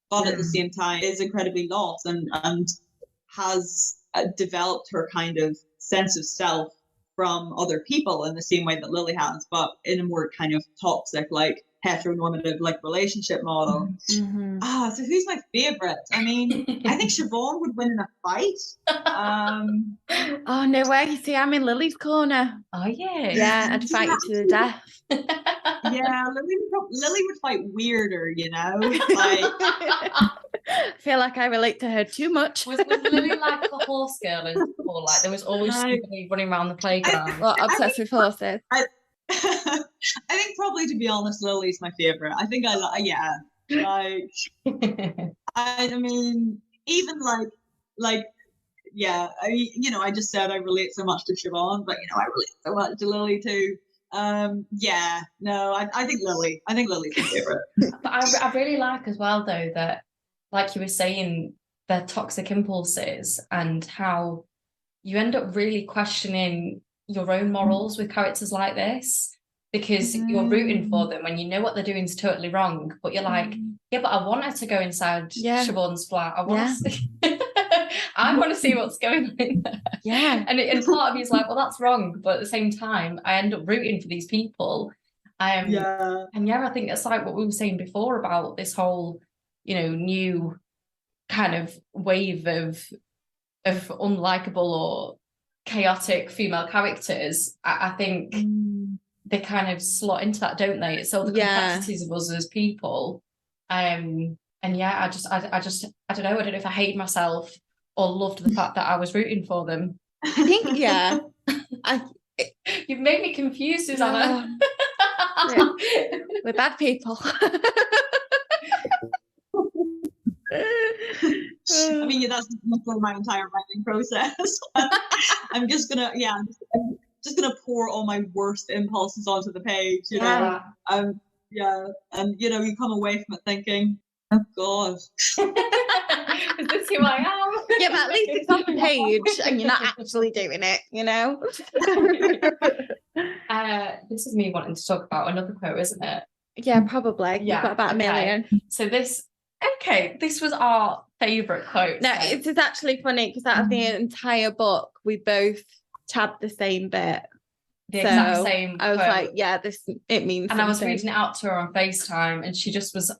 but at the same time is incredibly lost and has developed her kind of sense of self from other people in the same way that Lily has, but in a more kind of toxic, like heteronormative, like relationship model. So who's my favorite? I mean, I think Siobhan would win in a fight. Oh no way! You see, I'm in Lily's corner. Oh yeah, yeah, I'd fight you to the death. Yeah, Lily would fight weirder, Like I feel like I relate to her too much. Was Lily like the horse girl in school? Like there was always somebody running around the playground. Obsessed with horses. I think probably, to be honest, Lily's my favorite. I think I mean, even I just said I relate so much to Siobhan, but I relate so much to Lily too. I think Lily. I think Lily's my favorite. But I really like as well, though, that like you were saying, the toxic impulses and how you end up really questioning your own morals with characters like this. because you're rooting for them when you know what they're doing is totally wrong, but you're like, yeah, but I want her to go inside Siobhan's flat. I want to see I want to see what's going on in there. Yeah. And part of me is like, well, that's wrong, but at the same time I end up rooting for these people. And I think it's like what we were saying before about this whole, you know, new kind of wave of unlikable or chaotic female characters. I think they kind of slot into that, don't they? It's all the complexities of us as people. And yeah, I don't know. I don't know if I hated myself or loved the fact that I was rooting for them. I think, You've made me confused, Susannah. We're bad people. I mean, that's my entire writing process. I'm just gonna pour all my worst impulses onto the page, you know. And you know, you come away from it thinking, oh God. Is this who I am? Yeah, but at least it's on the page and you're not actually doing it, you know. This is me wanting to talk about another quote, isn't it? Yeah, probably. Yeah, you've got about a million. So this was our favourite quote. No, it is actually funny because out of the entire book, we both tabbed the same bit. The exact same I was quote. like, yeah, it means and something. I was reading it out to her on FaceTime, and she just was,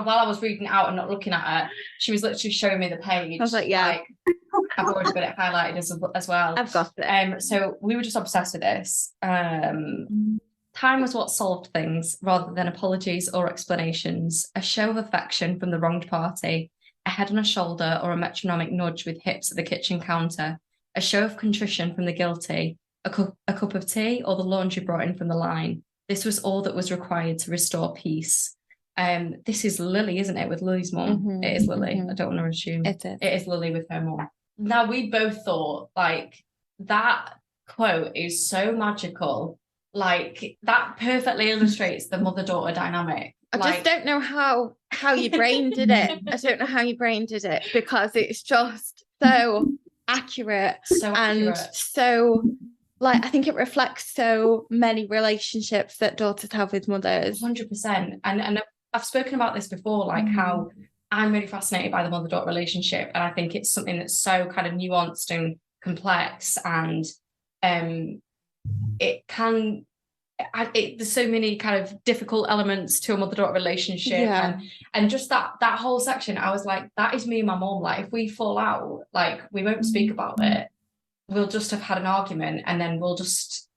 while I was reading it out and not looking at her, she was literally showing me the page. I was like, yeah. Like, I've already got it highlighted as well. I've got it. So we were just obsessed with this. Time was what solved things rather than apologies or explanations. A show of affection from the wronged party, a head on a shoulder or a metronomic nudge with hips at the kitchen counter, a show of contrition from the guilty, a cup of tea or the laundry brought in from the line. This was all that was required to restore peace. This is Lily, isn't it, with Lily's mum? It is Lily. I don't want to assume. It is. It is Lily with her mum. Now, we both thought, like, that quote is so magical. Like, that perfectly illustrates the mother-daughter dynamic. I just don't know how your brain did it. I don't know how your brain did it, because it's just so accurate. And so, like, I think it reflects so many relationships that daughters have with mothers. 100%. And I've spoken about this before, like how I'm really fascinated by the mother-daughter relationship, and I think it's something that's so kind of nuanced and complex, and there's so many kind of difficult elements to a mother-daughter relationship, and just that whole section, I was like, that is me and my mom. Like, if we fall out, like, we won't speak about it. We'll just have had an argument, and then we'll just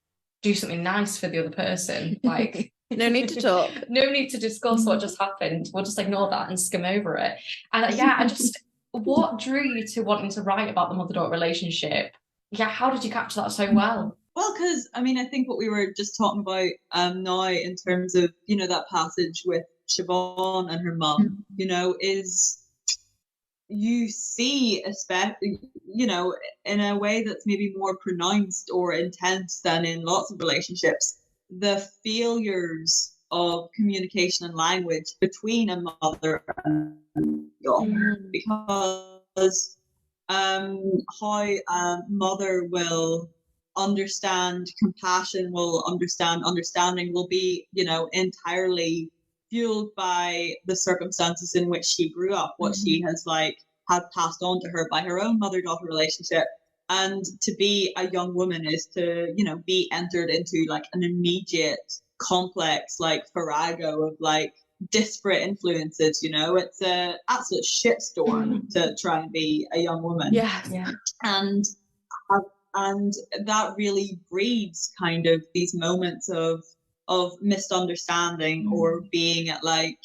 do something nice for the other person. Like, no need to talk. No need to discuss what just happened. We'll just ignore that and skim over it. And I just, what drew you to wanting to write about the mother-daughter relationship? Yeah, how did you capture that so well? Well, because, I mean, I think what we were just talking about now in terms of, you know, that passage with Siobhan and her mum, you know, is you see, especially, you know, in a way that's maybe more pronounced or intense than in lots of relationships, the failures of communication and language between a mother and daughter, because how a mother will understand compassion, will understand understanding, will be, you know, entirely fueled by the circumstances in which she grew up, what she has had passed on to her by her own mother-daughter relationship. And to be a young woman is to, you know, be entered into like an immediate complex like farrago of like disparate influences, you know. It's a absolute shitstorm to try and be a young woman. And that really breeds kind of these moments of misunderstanding or being at like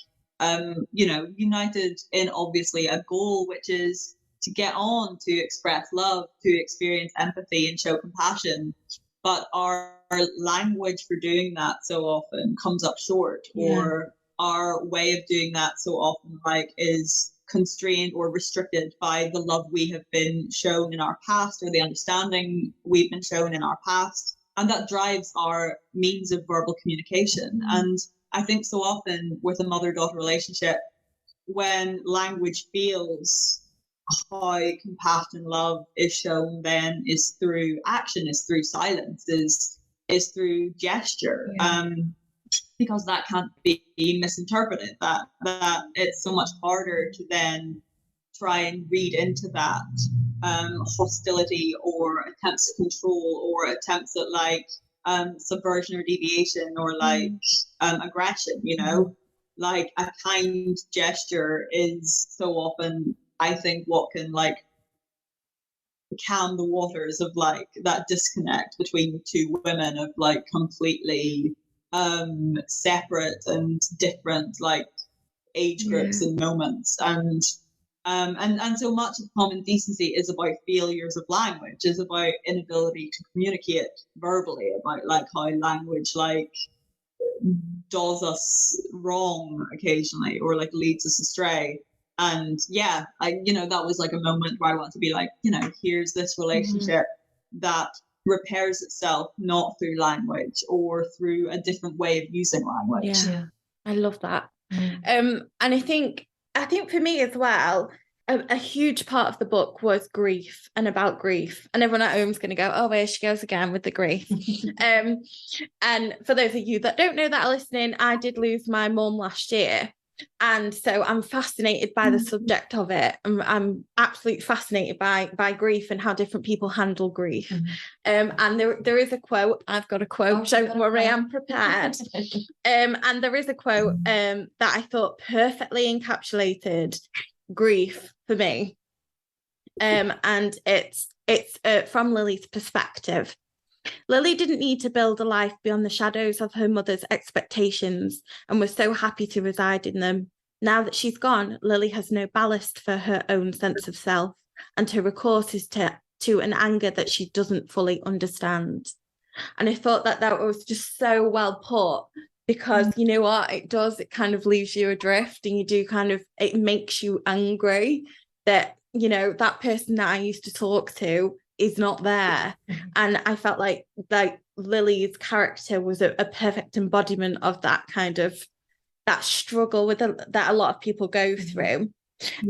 you know, united in obviously a goal, which is to get on, to express love, to experience empathy and show compassion. But our language for doing that so often comes up short, or our way of doing that so often like is constrained or restricted by the love we have been shown in our past, or the understanding we've been shown in our past. And that drives our means of verbal communication. And I think so often with a mother-daughter relationship, when language fails, how compassion and love is shown then is through action, is through silence, is is through gesture. Because that can't be misinterpreted, that it's so much harder to then try and read into that hostility or attempts at control or attempts at like subversion or deviation or like aggression, you know. Like a kind gesture is so often, I think, what can like calm the waters of like that disconnect between two women of like completely separate and different like age groups and moments. And so much of Common Decency is about failures of language, is about inability to communicate verbally, about like how language like does us wrong occasionally or like leads us astray. And yeah, that was like a moment where I want to be like, here's this relationship that repairs itself not through language or through a different way of using language. I love that. And I think for me as well, a huge part of the book was grief and about grief, and everyone at home's going to go, oh, there she goes again with the grief. And for those of you that don't know that are listening, I did lose my mum last year, and so I'm fascinated by the subject of it. I'm absolutely fascinated by grief and how different people handle grief. And there is a quote. I've got a quote. Don't worry, I'm prepared. And there is a quote that I thought perfectly encapsulated grief for me. And it's from Lily's perspective. Lily didn't need to build a life beyond the shadows of her mother's expectations and was so happy to reside in them. Now that she's gone, Lily has no ballast for her own sense of self, and her recourse is to an anger that she doesn't fully understand. And I thought that was just so well put, because you know what it does? It kind of leaves you adrift, and it makes you angry that, that person that I used to talk to is not there. And I felt like Lily's character was a perfect embodiment of that kind of that struggle that a lot of people go through.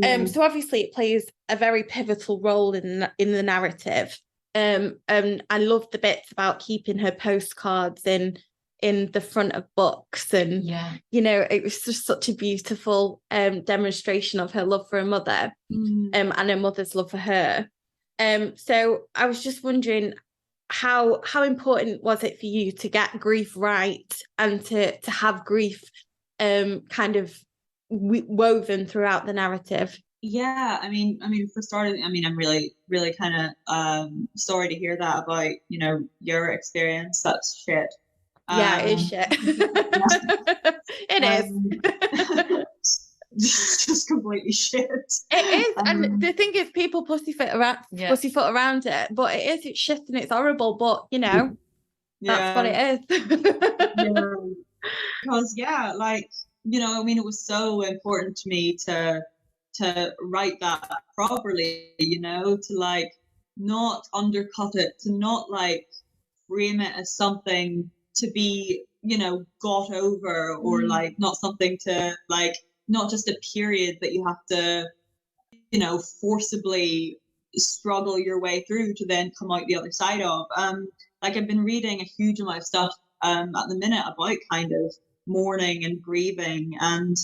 So obviously it plays a very pivotal role in the narrative. And I love the bits about keeping her postcards in the front of books, and it was just such a beautiful demonstration of her love for her mother, and her mother's love for her. So I was just wondering, how important was it for you to get grief right and to have grief kind of woven throughout the narrative? Yeah, I mean, for starters, I'm really, really kind of sorry to hear that about, your experience. That's shit. Yeah, it is shit. It is. Just completely shit. It is, and the thing is, people pussyfoot around it, but it's shit and it's horrible. But that's what it is. Because it was so important to me to write that properly. To like not undercut it, to not like frame it as something to be got over, or like not something to like, not just a period that you have to forcibly struggle your way through to then come out the other side of. Like I've been reading a huge amount of stuff at the minute about kind of mourning and grieving, and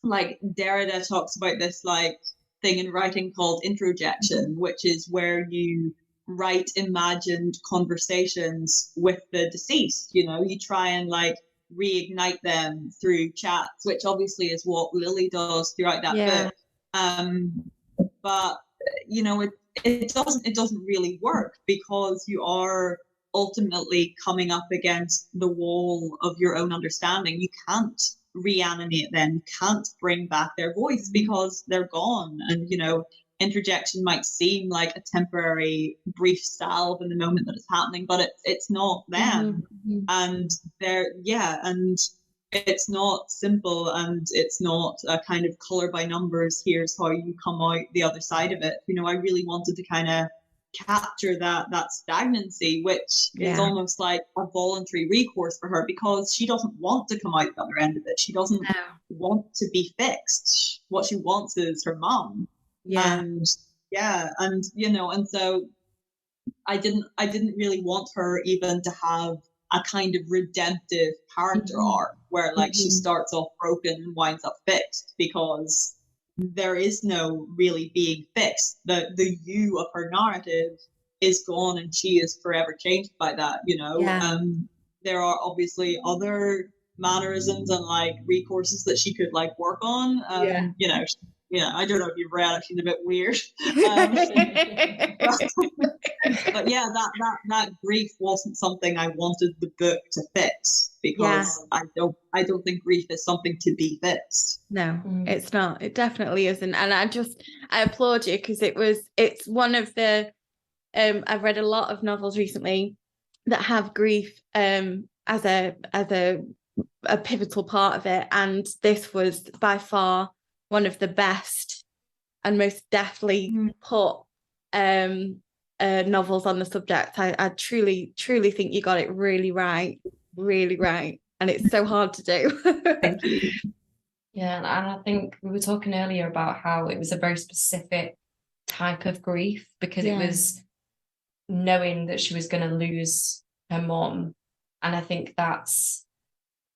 like Derrida talks about this like thing in writing called introjection, which is where you write imagined conversations with the deceased. You try and like reignite them through chats, which obviously is what Lily does throughout that book. But it doesn't really work, because you are ultimately coming up against the wall of your own understanding. You can't reanimate them, you can't bring back their voice because they're gone. And interjection might seem like a temporary brief salve in the moment that it's happening, but it's not them. And and it's not simple, and it's not a kind of color by numbers, here's how you come out the other side of it. I really wanted to kind of capture that stagnancy, which is almost like a voluntary recourse for her, because she doesn't want to come out the other end of it. She doesn't want to be fixed. What she wants is her mum. And so I didn't really want her even to have a kind of redemptive character arc where like she starts off broken and winds up fixed, because there is no really being fixed. The you of her narrative is gone and she is forever changed by that, you know. There are obviously other mannerisms and like recourses that she could like work on. You know, I don't know if you've read it, she's a bit weird. But yeah, that grief wasn't something I wanted the book to fix, because I don't think grief is something to be fixed. No, it's not. It definitely isn't. And I applaud you, because it's one of the I've read a lot of novels recently that have grief as a pivotal part of it, and this was by far one of the best and most deftly put novels on the subject. I truly think you got it really right, and it's so hard to do. Thank you. Yeah, and I think we were talking earlier about how it was a very specific type of grief, because it was knowing that she was going to lose her mom, and I think that's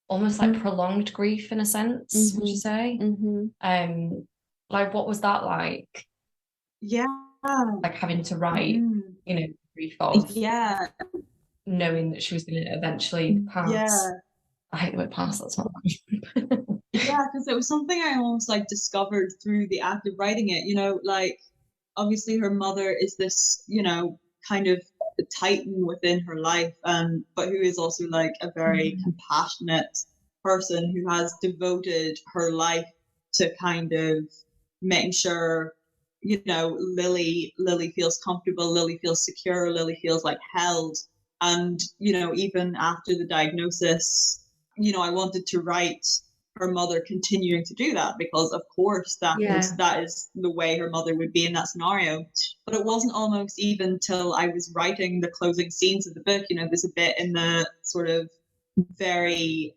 almost like prolonged grief in a sense. Would you say? Like, what was that like? Yeah, like having to write, you know, grief of knowing that she was going to eventually pass. Yeah, I hate the word pass. That's not yeah, because it was something I almost like discovered through the act of writing it. You know, like obviously her mother is this, you know, kind of titan within her life, but who is also like a very compassionate person who has devoted her life to kind of making sure, you know, Lily feels comfortable, Lily feels secure, Lily feels like held. And, you know, even after the diagnosis, you know, I wanted to write her mother continuing to do that, because of course that is the way her mother would be in that scenario. But it wasn't almost even till I was writing the closing scenes of the book, you know, there's a bit in the sort of very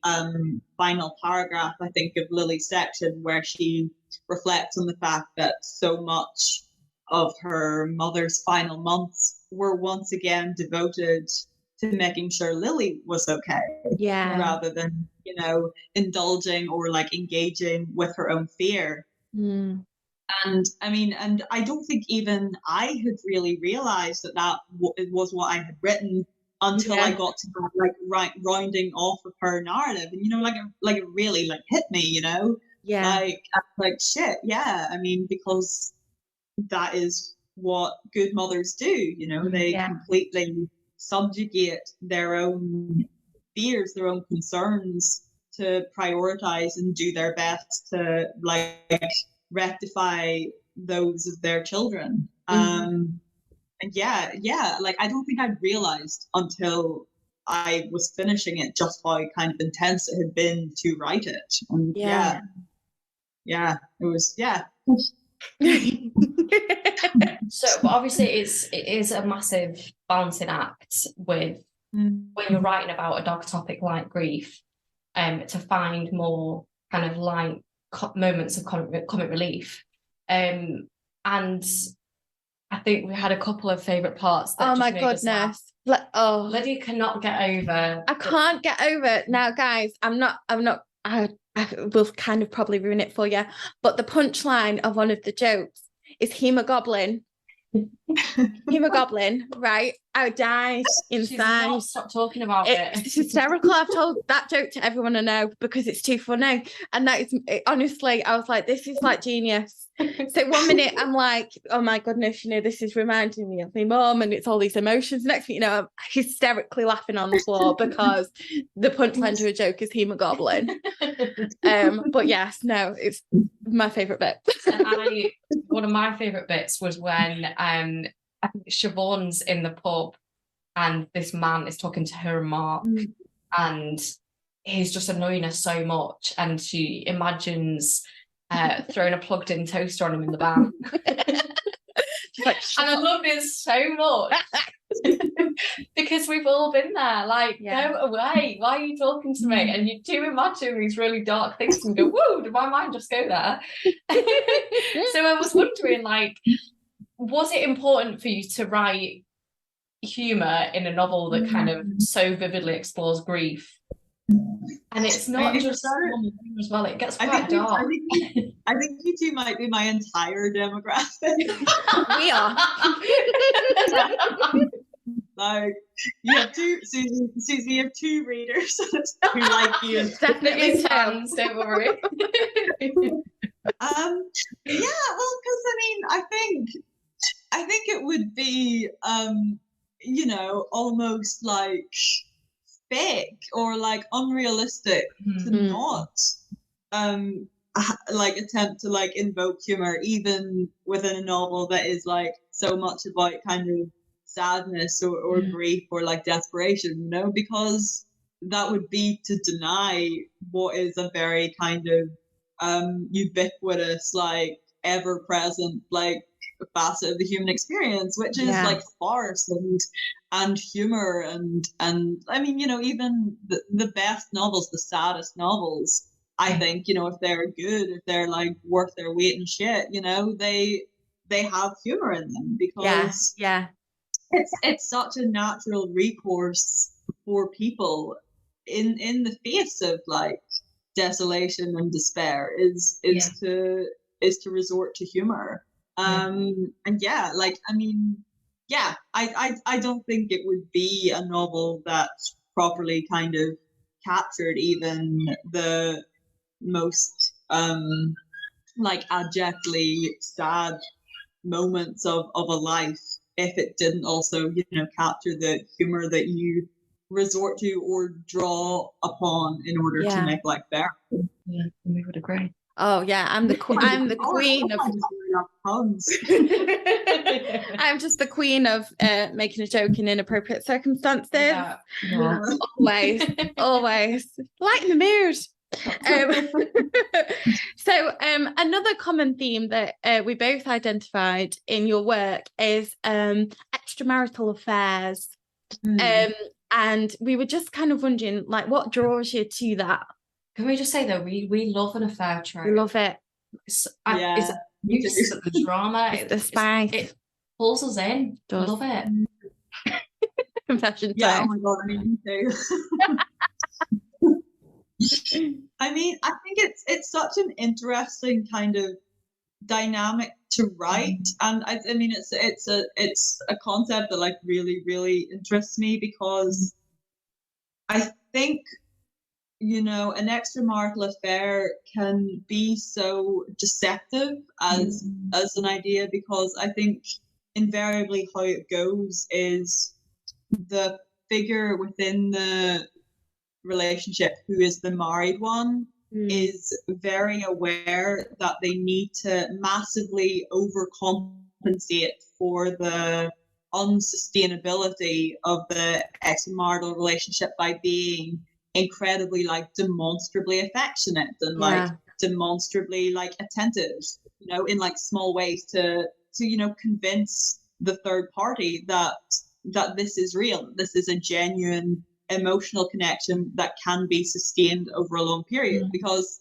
final paragraph, I think, of Lily's section where she reflects on the fact that so much of her mother's final months were once again devoted to making sure Lily was okay, rather than, you know, indulging or like engaging with her own fear. And I mean, and I don't think even I had really realized that it was what I had written until I got to like rounding off of her narrative, and you know, like it really like hit me, you know, like shit, I mean, because that is what good mothers do, you know, they completely subjugate their own fears, their own concerns, to prioritize and do their best to like rectify those of their children. And like I don't think I'd realized until I was finishing it just how kind of intense it had been to write it. And it was So, but obviously it is a massive balancing act with when you're writing about a dark topic like grief, to find more kind of light moments of comic relief, and I think we had a couple of favourite parts that my goodness. Lydia cannot get over. I can't get over it. Now, guys, I will kind of probably ruin it for you, but the punchline of one of the jokes is Hemogoblin. Hemogoblin, right? I died inside. Stop talking about it. It's hysterical. I've told that joke to everyone I know because it's too funny. And that is, honestly, I was like, this is like genius. So 1 minute I'm like, oh my goodness, you know, this is reminding me of my mum, and it's all these emotions. Next thing you know, I'm hysterically laughing on the floor because the punchline to a joke is Hemogoblin. But yes, no, it's my favourite bit. And one of my favourite bits was when I think Siobhan's in the pub and this man is talking to her and Mark, and he's just annoying her so much, and she imagines throwing a plugged in toaster on him in the bath. She's like, and I love this so much because we've all been there, like, go away, why are you talking to me? And you do imagine these really dark things and go, whoa, did my mind just go there? So I was wondering, like, was it important for you to write humour in a novel that kind of so vividly explores grief. And it's not just normal humour as well, it gets quite dark. I think you two might be my entire demographic. We are. Like, you have two, Susie, you have two readers who like you. And Definitely fans, don't worry. Yeah, well, because I think it would be almost like fake or like unrealistic to not like attempt to like invoke humor even within a novel that is like so much about kind of sadness or grief or like desperation, because that would be to deny what is a very kind of ubiquitous, like ever-present, like facet of the human experience, which is like farce and humor and I mean, even the best novels, the saddest novels, I think, if they're good, if they're like worth their weight in shit, they have humor in them, because it's such a natural recourse for people in the face of like desolation and despair is to resort to humor. I don't think it would be a novel that properly kind of captured even the most like abjectly sad moments of a life if it didn't also capture the humor that you resort to or draw upon in order to make life better. Yeah, we would agree. Oh yeah, I'm the queen of puns. I'm just the queen of making a joke in inappropriate circumstances. Yeah. Always lighten the mood. So another common theme that we both identified in your work is extramarital affairs. And we were just kind of wondering, like, what draws you to that? Can we just say though, we love an affair trope. We love it. It's use of the drama, it's the spice. It pulls us in. We love it. Confession time. Yeah, oh my god, I mean, me too. I mean, I think it's such an interesting kind of dynamic to write, and I mean it's a concept that like really interests me, because I think an extramarital affair can be so deceptive as an idea, because I think invariably how it goes is the figure within the relationship who is the married one is very aware that they need to massively overcompensate for the unsustainability of the extramarital relationship by being incredibly like demonstrably affectionate and like demonstrably like attentive, in like small ways to convince the third party that this is real, this is a genuine emotional connection that can be sustained over a long period, because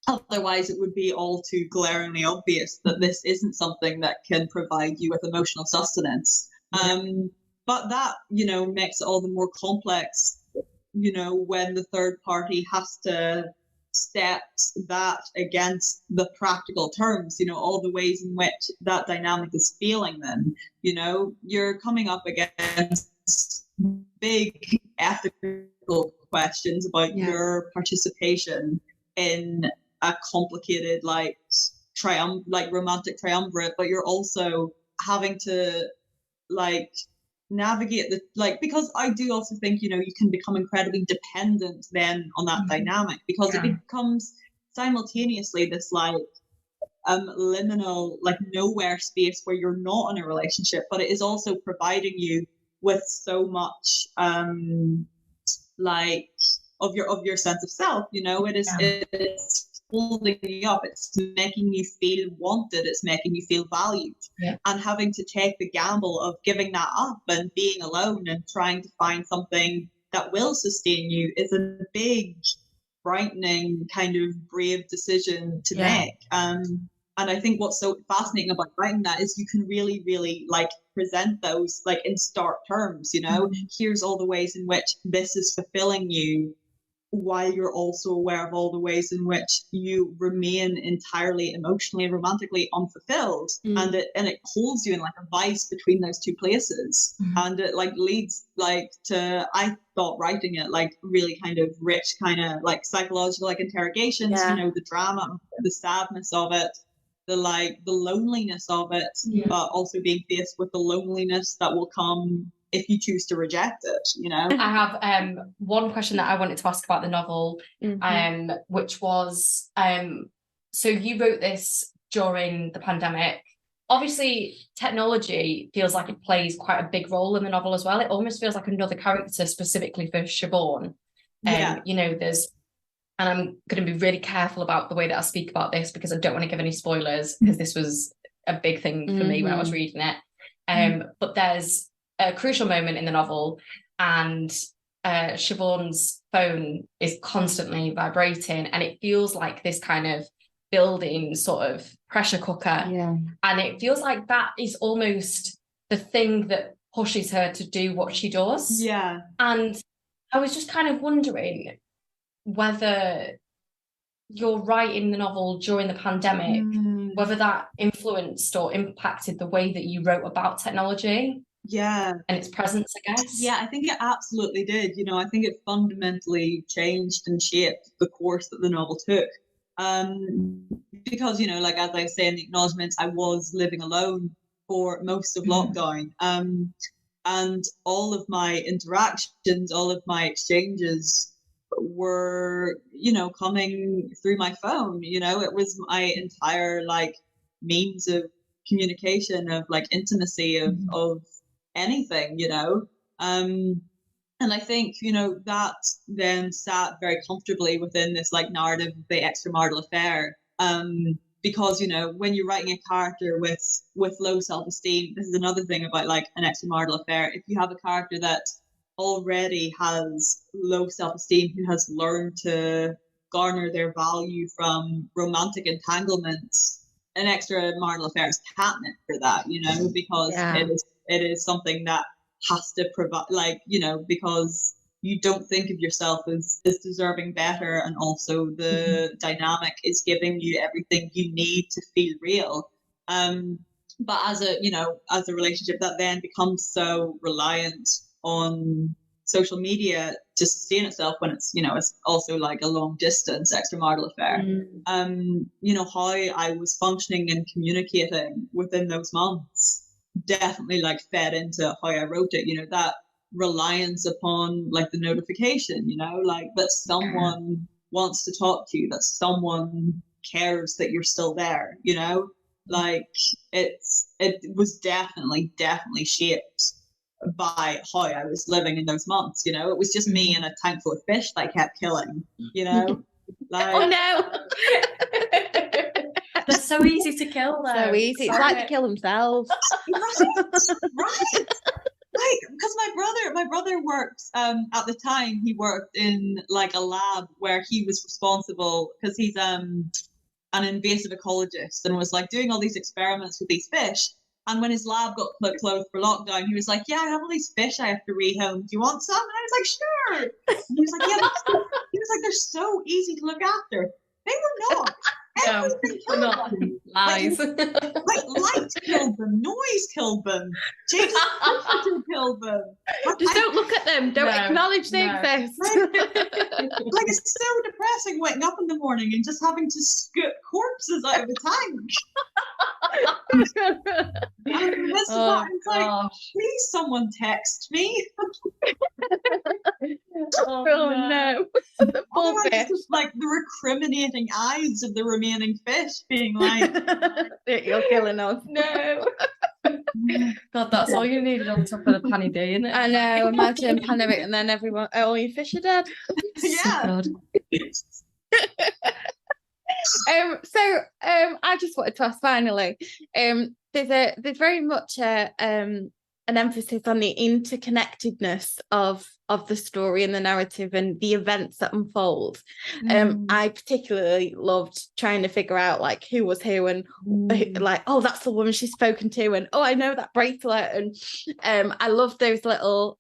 otherwise it would be all too glaringly obvious that this isn't something that can provide you with emotional sustenance. But that makes it all the more complex when the third party has to set that against the practical terms, all the ways in which that dynamic is failing them. You're coming up against big ethical questions about your participation in a complicated romantic triumvirate, but you're also having to navigate because I do also think you can become incredibly dependent then on that dynamic, because it becomes simultaneously this liminal nowhere space where you're not in a relationship, but it is also providing you with so much of your sense of self. It's holding you up, it's making you feel wanted, it's making you feel valued, and having to take the gamble of giving that up and being alone and trying to find something that will sustain you is a big, frightening, kind of brave decision to make. And I think what's so fascinating about writing that is you can really present those like in stark terms, you know. Here's all the ways in which this is fulfilling you, while you're also aware of all the ways in which you remain entirely emotionally and romantically unfulfilled. And it holds you in like a vice between those two places. And it like leads like to, I thought writing it like really kind of rich kind of like psychological like interrogations, you know, the drama, the sadness of it, the loneliness of it, but also being faced with the loneliness that will come if you choose to reject it, you know. I have one question that I wanted to ask about the novel, which was, so you wrote this during the pandemic. Obviously, technology feels like it plays quite a big role in the novel as well. It almost feels like another character specifically for Siobhan. You know, there's, and I'm going to be really careful about the way that I speak about this because I don't want to give any spoilers, because this was a big thing for me when I was reading it. But there's a crucial moment in the novel, and Siobhan's phone is constantly vibrating, and it feels like this kind of building sort of pressure cooker. And it feels like that is almost the thing that pushes her to do what she does. And I was just kind of wondering whether you're writing the novel during the pandemic, whether that influenced or impacted the way that you wrote about technology. And its presence, I guess. I think it absolutely did. You know, I think it fundamentally changed and shaped the course that the novel took. Because, you know, like as I say in the acknowledgements, I was living alone for most of lockdown. And all of my interactions, all of my exchanges were, you know, coming through my phone. You know, it was my entire like means of communication, of like intimacy, of anything, you know. And I think, you know, that then sat very comfortably within this like narrative of the extramarital affair. Because, you know, when you're writing a character with low self-esteem, this is another thing about like an extramarital affair. If you have a character that already has low self-esteem, who has learned to garner their value from romantic entanglements, an extramarital affair is catnip for that, you know, because it is something that has to provide, like, you know, because you don't think of yourself as deserving better, and also the dynamic is giving you everything you need to feel real. But as a relationship that then becomes so reliant on social media to sustain itself, when it's, you know, it's also like a long distance extramarital affair, you know, how I was functioning and communicating within those months definitely like fed into how I wrote it, you know, that reliance upon like the notification, you know, like that someone wants to talk to you, that someone cares that you're still there, you know, like it was definitely shaped by how I was living in those months, you know. It was just me and a tank full of fish that I kept killing, you know. Like, oh no. They're so easy to kill though. So easy. It's like to kill themselves. Right. Right, because my brother worked at the time, he worked in like a lab where he was responsible, because he's an invasive ecologist, and was like doing all these experiments with these fish. And when his lab got closed for lockdown, he was like, "Yeah, I have all these fish I have to rehome. Do you want some?" And I was like, "Sure." And he was like, "Yeah." He was like, "They're so easy to look after." They were not. Everything killed them. Lies. Like light killed them, noise killed them, Jason killed them. Just don't look at them. Don't acknowledge they exist. Like it's so depressing waking up in the morning and just having to scoop corpses out of a tank. And this it's like, please someone text me. Oh no. Just like the recriminating eyes of the remaining fish being like, "You're killing us." No. God, that's all you needed on top of the panny day, isn't it? I know. Imagine pandemic and then everyone, all your fish are dead. Yeah. So I just wanted to ask finally, there's very much a an emphasis on the interconnectedness of the story and the narrative and the events that unfold. I particularly loved trying to figure out like who was who and like, oh, that's the woman she's spoken to, and oh, I know that bracelet, and I love those little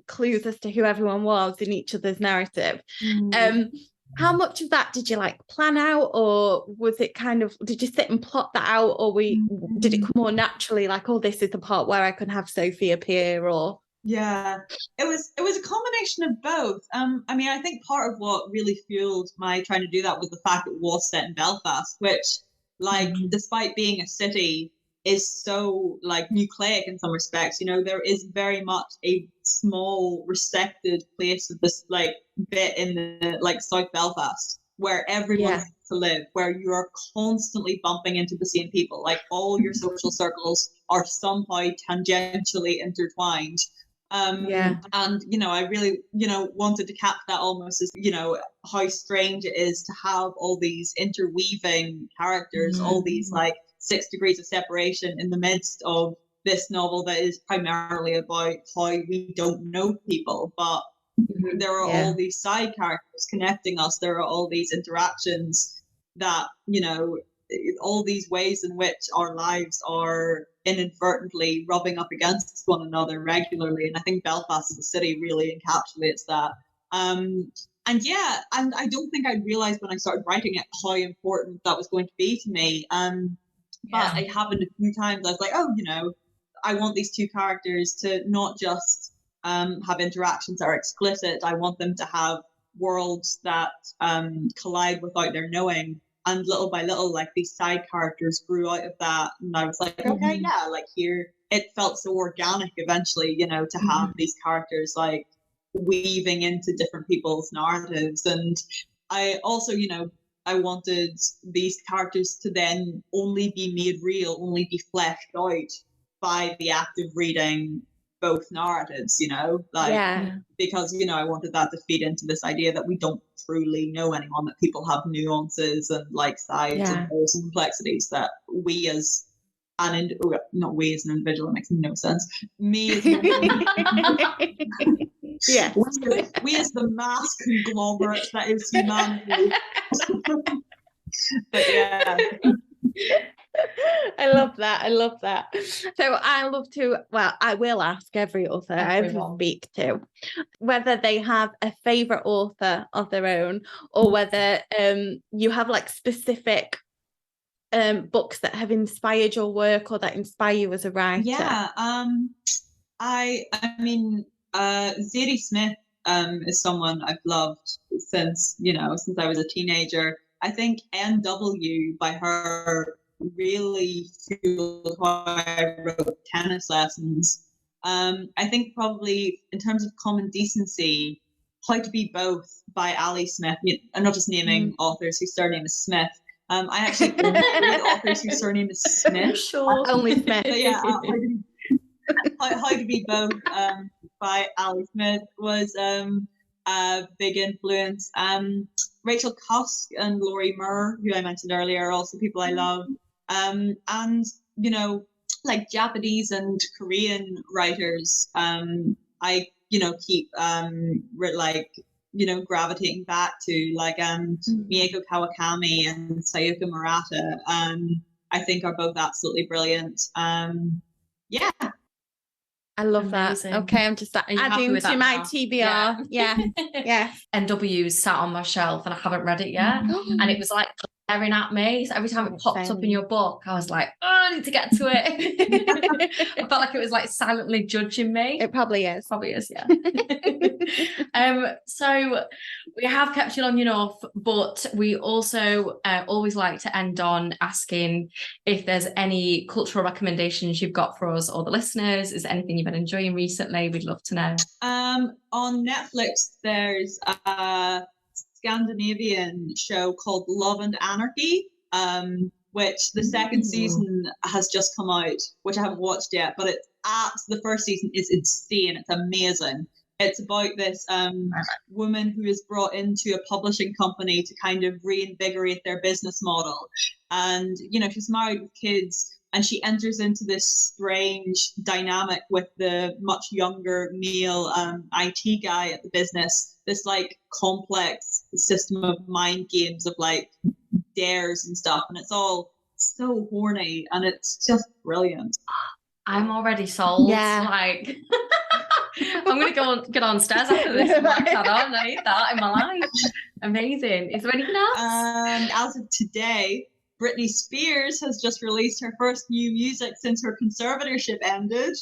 clues as to who everyone was in each other's narrative. How much of that did you like plan out, or was it kind of, did you sit and plot that out, or did it come more naturally, like, oh, this is the part where I can have Sophie appear? Or yeah, it was a combination of both. I mean, I think part of what really fueled my trying to do that was the fact it was set in Belfast, which, like, despite being a city, is so like nucleic in some respects. You know, there is very much a small respected place of this like bit in the like South Belfast where everyone has to live, where you are constantly bumping into the same people. Like all your social circles are somehow tangentially intertwined. And you know, I really, you know, wanted to cap that almost as, you know, how strange it is to have all these interweaving characters, all these like 6 degrees of separation in the midst of this novel that is primarily about how we don't know people, but there are all these side characters connecting us. There are all these interactions that, you know, all these ways in which our lives are inadvertently rubbing up against one another regularly. And I think Belfast as a city really encapsulates that. And I don't think I realized when I started writing it how important that was going to be to me. But it happened a few times. I was like, oh, you know, I want these two characters to not just have interactions that are explicit. I want them to have worlds that collide without their knowing. And little by little, like these side characters grew out of that. And I was like, okay, yeah, like here, it felt so organic eventually, you know, to have these characters like weaving into different people's narratives. And I also, you know, I wanted these characters to then only be made real, only be fleshed out by the act of reading both narratives, you know, like because, you know, I wanted that to feed into this idea that we don't truly know anyone, that people have nuances and like sides and holes and complexities that we as not we as an individual, it makes no sense. Me as an we as the mass conglomerate that is humanity. But yeah. I love that. So I will ask every author I ever speak to whether they have a favourite author of their own, or whether you have like specific books that have inspired your work or that inspire you as a writer. I mean Zadie Smith is someone I've loved since I was a teenager. I think NW by her really fueled how I wrote tennis lessons. I think probably in terms of Common Decency, How to Be Both by Ali Smith. I'm not just naming authors whose surname is Smith. I actually don't read authors whose surname is Smith. Sure. Only Smith. But yeah, How to Be Both by Ali Smith was a big influence. Rachel Cusk and Lorrie Moore, who I mentioned earlier, are also people I love. And like Japanese and Korean writers, I keep gravitating back to, like Mieko Kawakami and Sayaka Murata. I think are both absolutely brilliant. I love that. Okay, I'm just adding to my TBR. Yeah. NW sat on my shelf and I haven't read it yet. And it was like glaring at me. So every time it popped up in your book, I was like, oh, I need to get to it. I felt like it was like silently judging me. It probably is. Yeah. So we have kept you long enough, but we also always like to end on asking if there's any cultural recommendations you've got for us or the listeners. Is there anything you've been enjoying recently? We'd love to know. On Netflix, there's a Scandinavian show called Love and Anarchy, which the second season has just come out, which I haven't watched yet, but the first season is insane. It's amazing. It's about this woman who is brought into a publishing company to kind of reinvigorate their business model. And, she's married with kids, and she enters into this strange dynamic with the much younger male IT guy at the business. This like complex system of mind games of like dares and stuff, and it's all so horny and it's just brilliant. I'm already sold. Yeah. Like, I'm going to get on stairs after this and like that on. I need that in my life. Amazing. Is there anything else? And as of today, Britney Spears has just released her first new music since her conservatorship ended.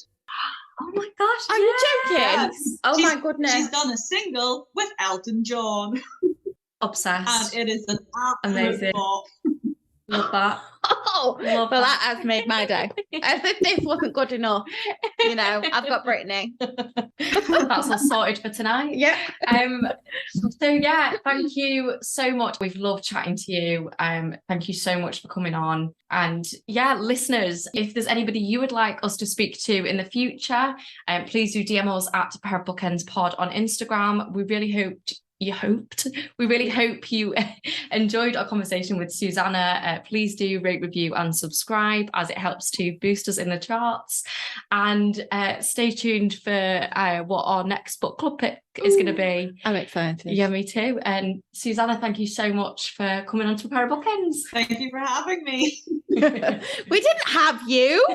Oh my gosh. Are you joking? Yes. Oh my goodness. She's done a single with Elton John. Obsessed. And it is an absolute Amazing. bop. Love that. Oh, Love well, that. that has made my day. As if this wasn't good enough. You know, I've got Brittany. That's all sorted for tonight. Yeah. So yeah, thank you so much. We've loved chatting to you. Thank you so much for coming on. And yeah, listeners, if there's anybody you would like us to speak to in the future, please do DM us at Pair of Bookends Pod on Instagram. We really hope you enjoyed our conversation with Susannah. Please do rate, review and subscribe, as it helps to boost us in the charts. And stay tuned for what our next book club pick is going to be. I'm excited. Yeah, me too. And Susannah, thank you so much for coming on to Pair of Bookends. Thank you for having me. We didn't have you.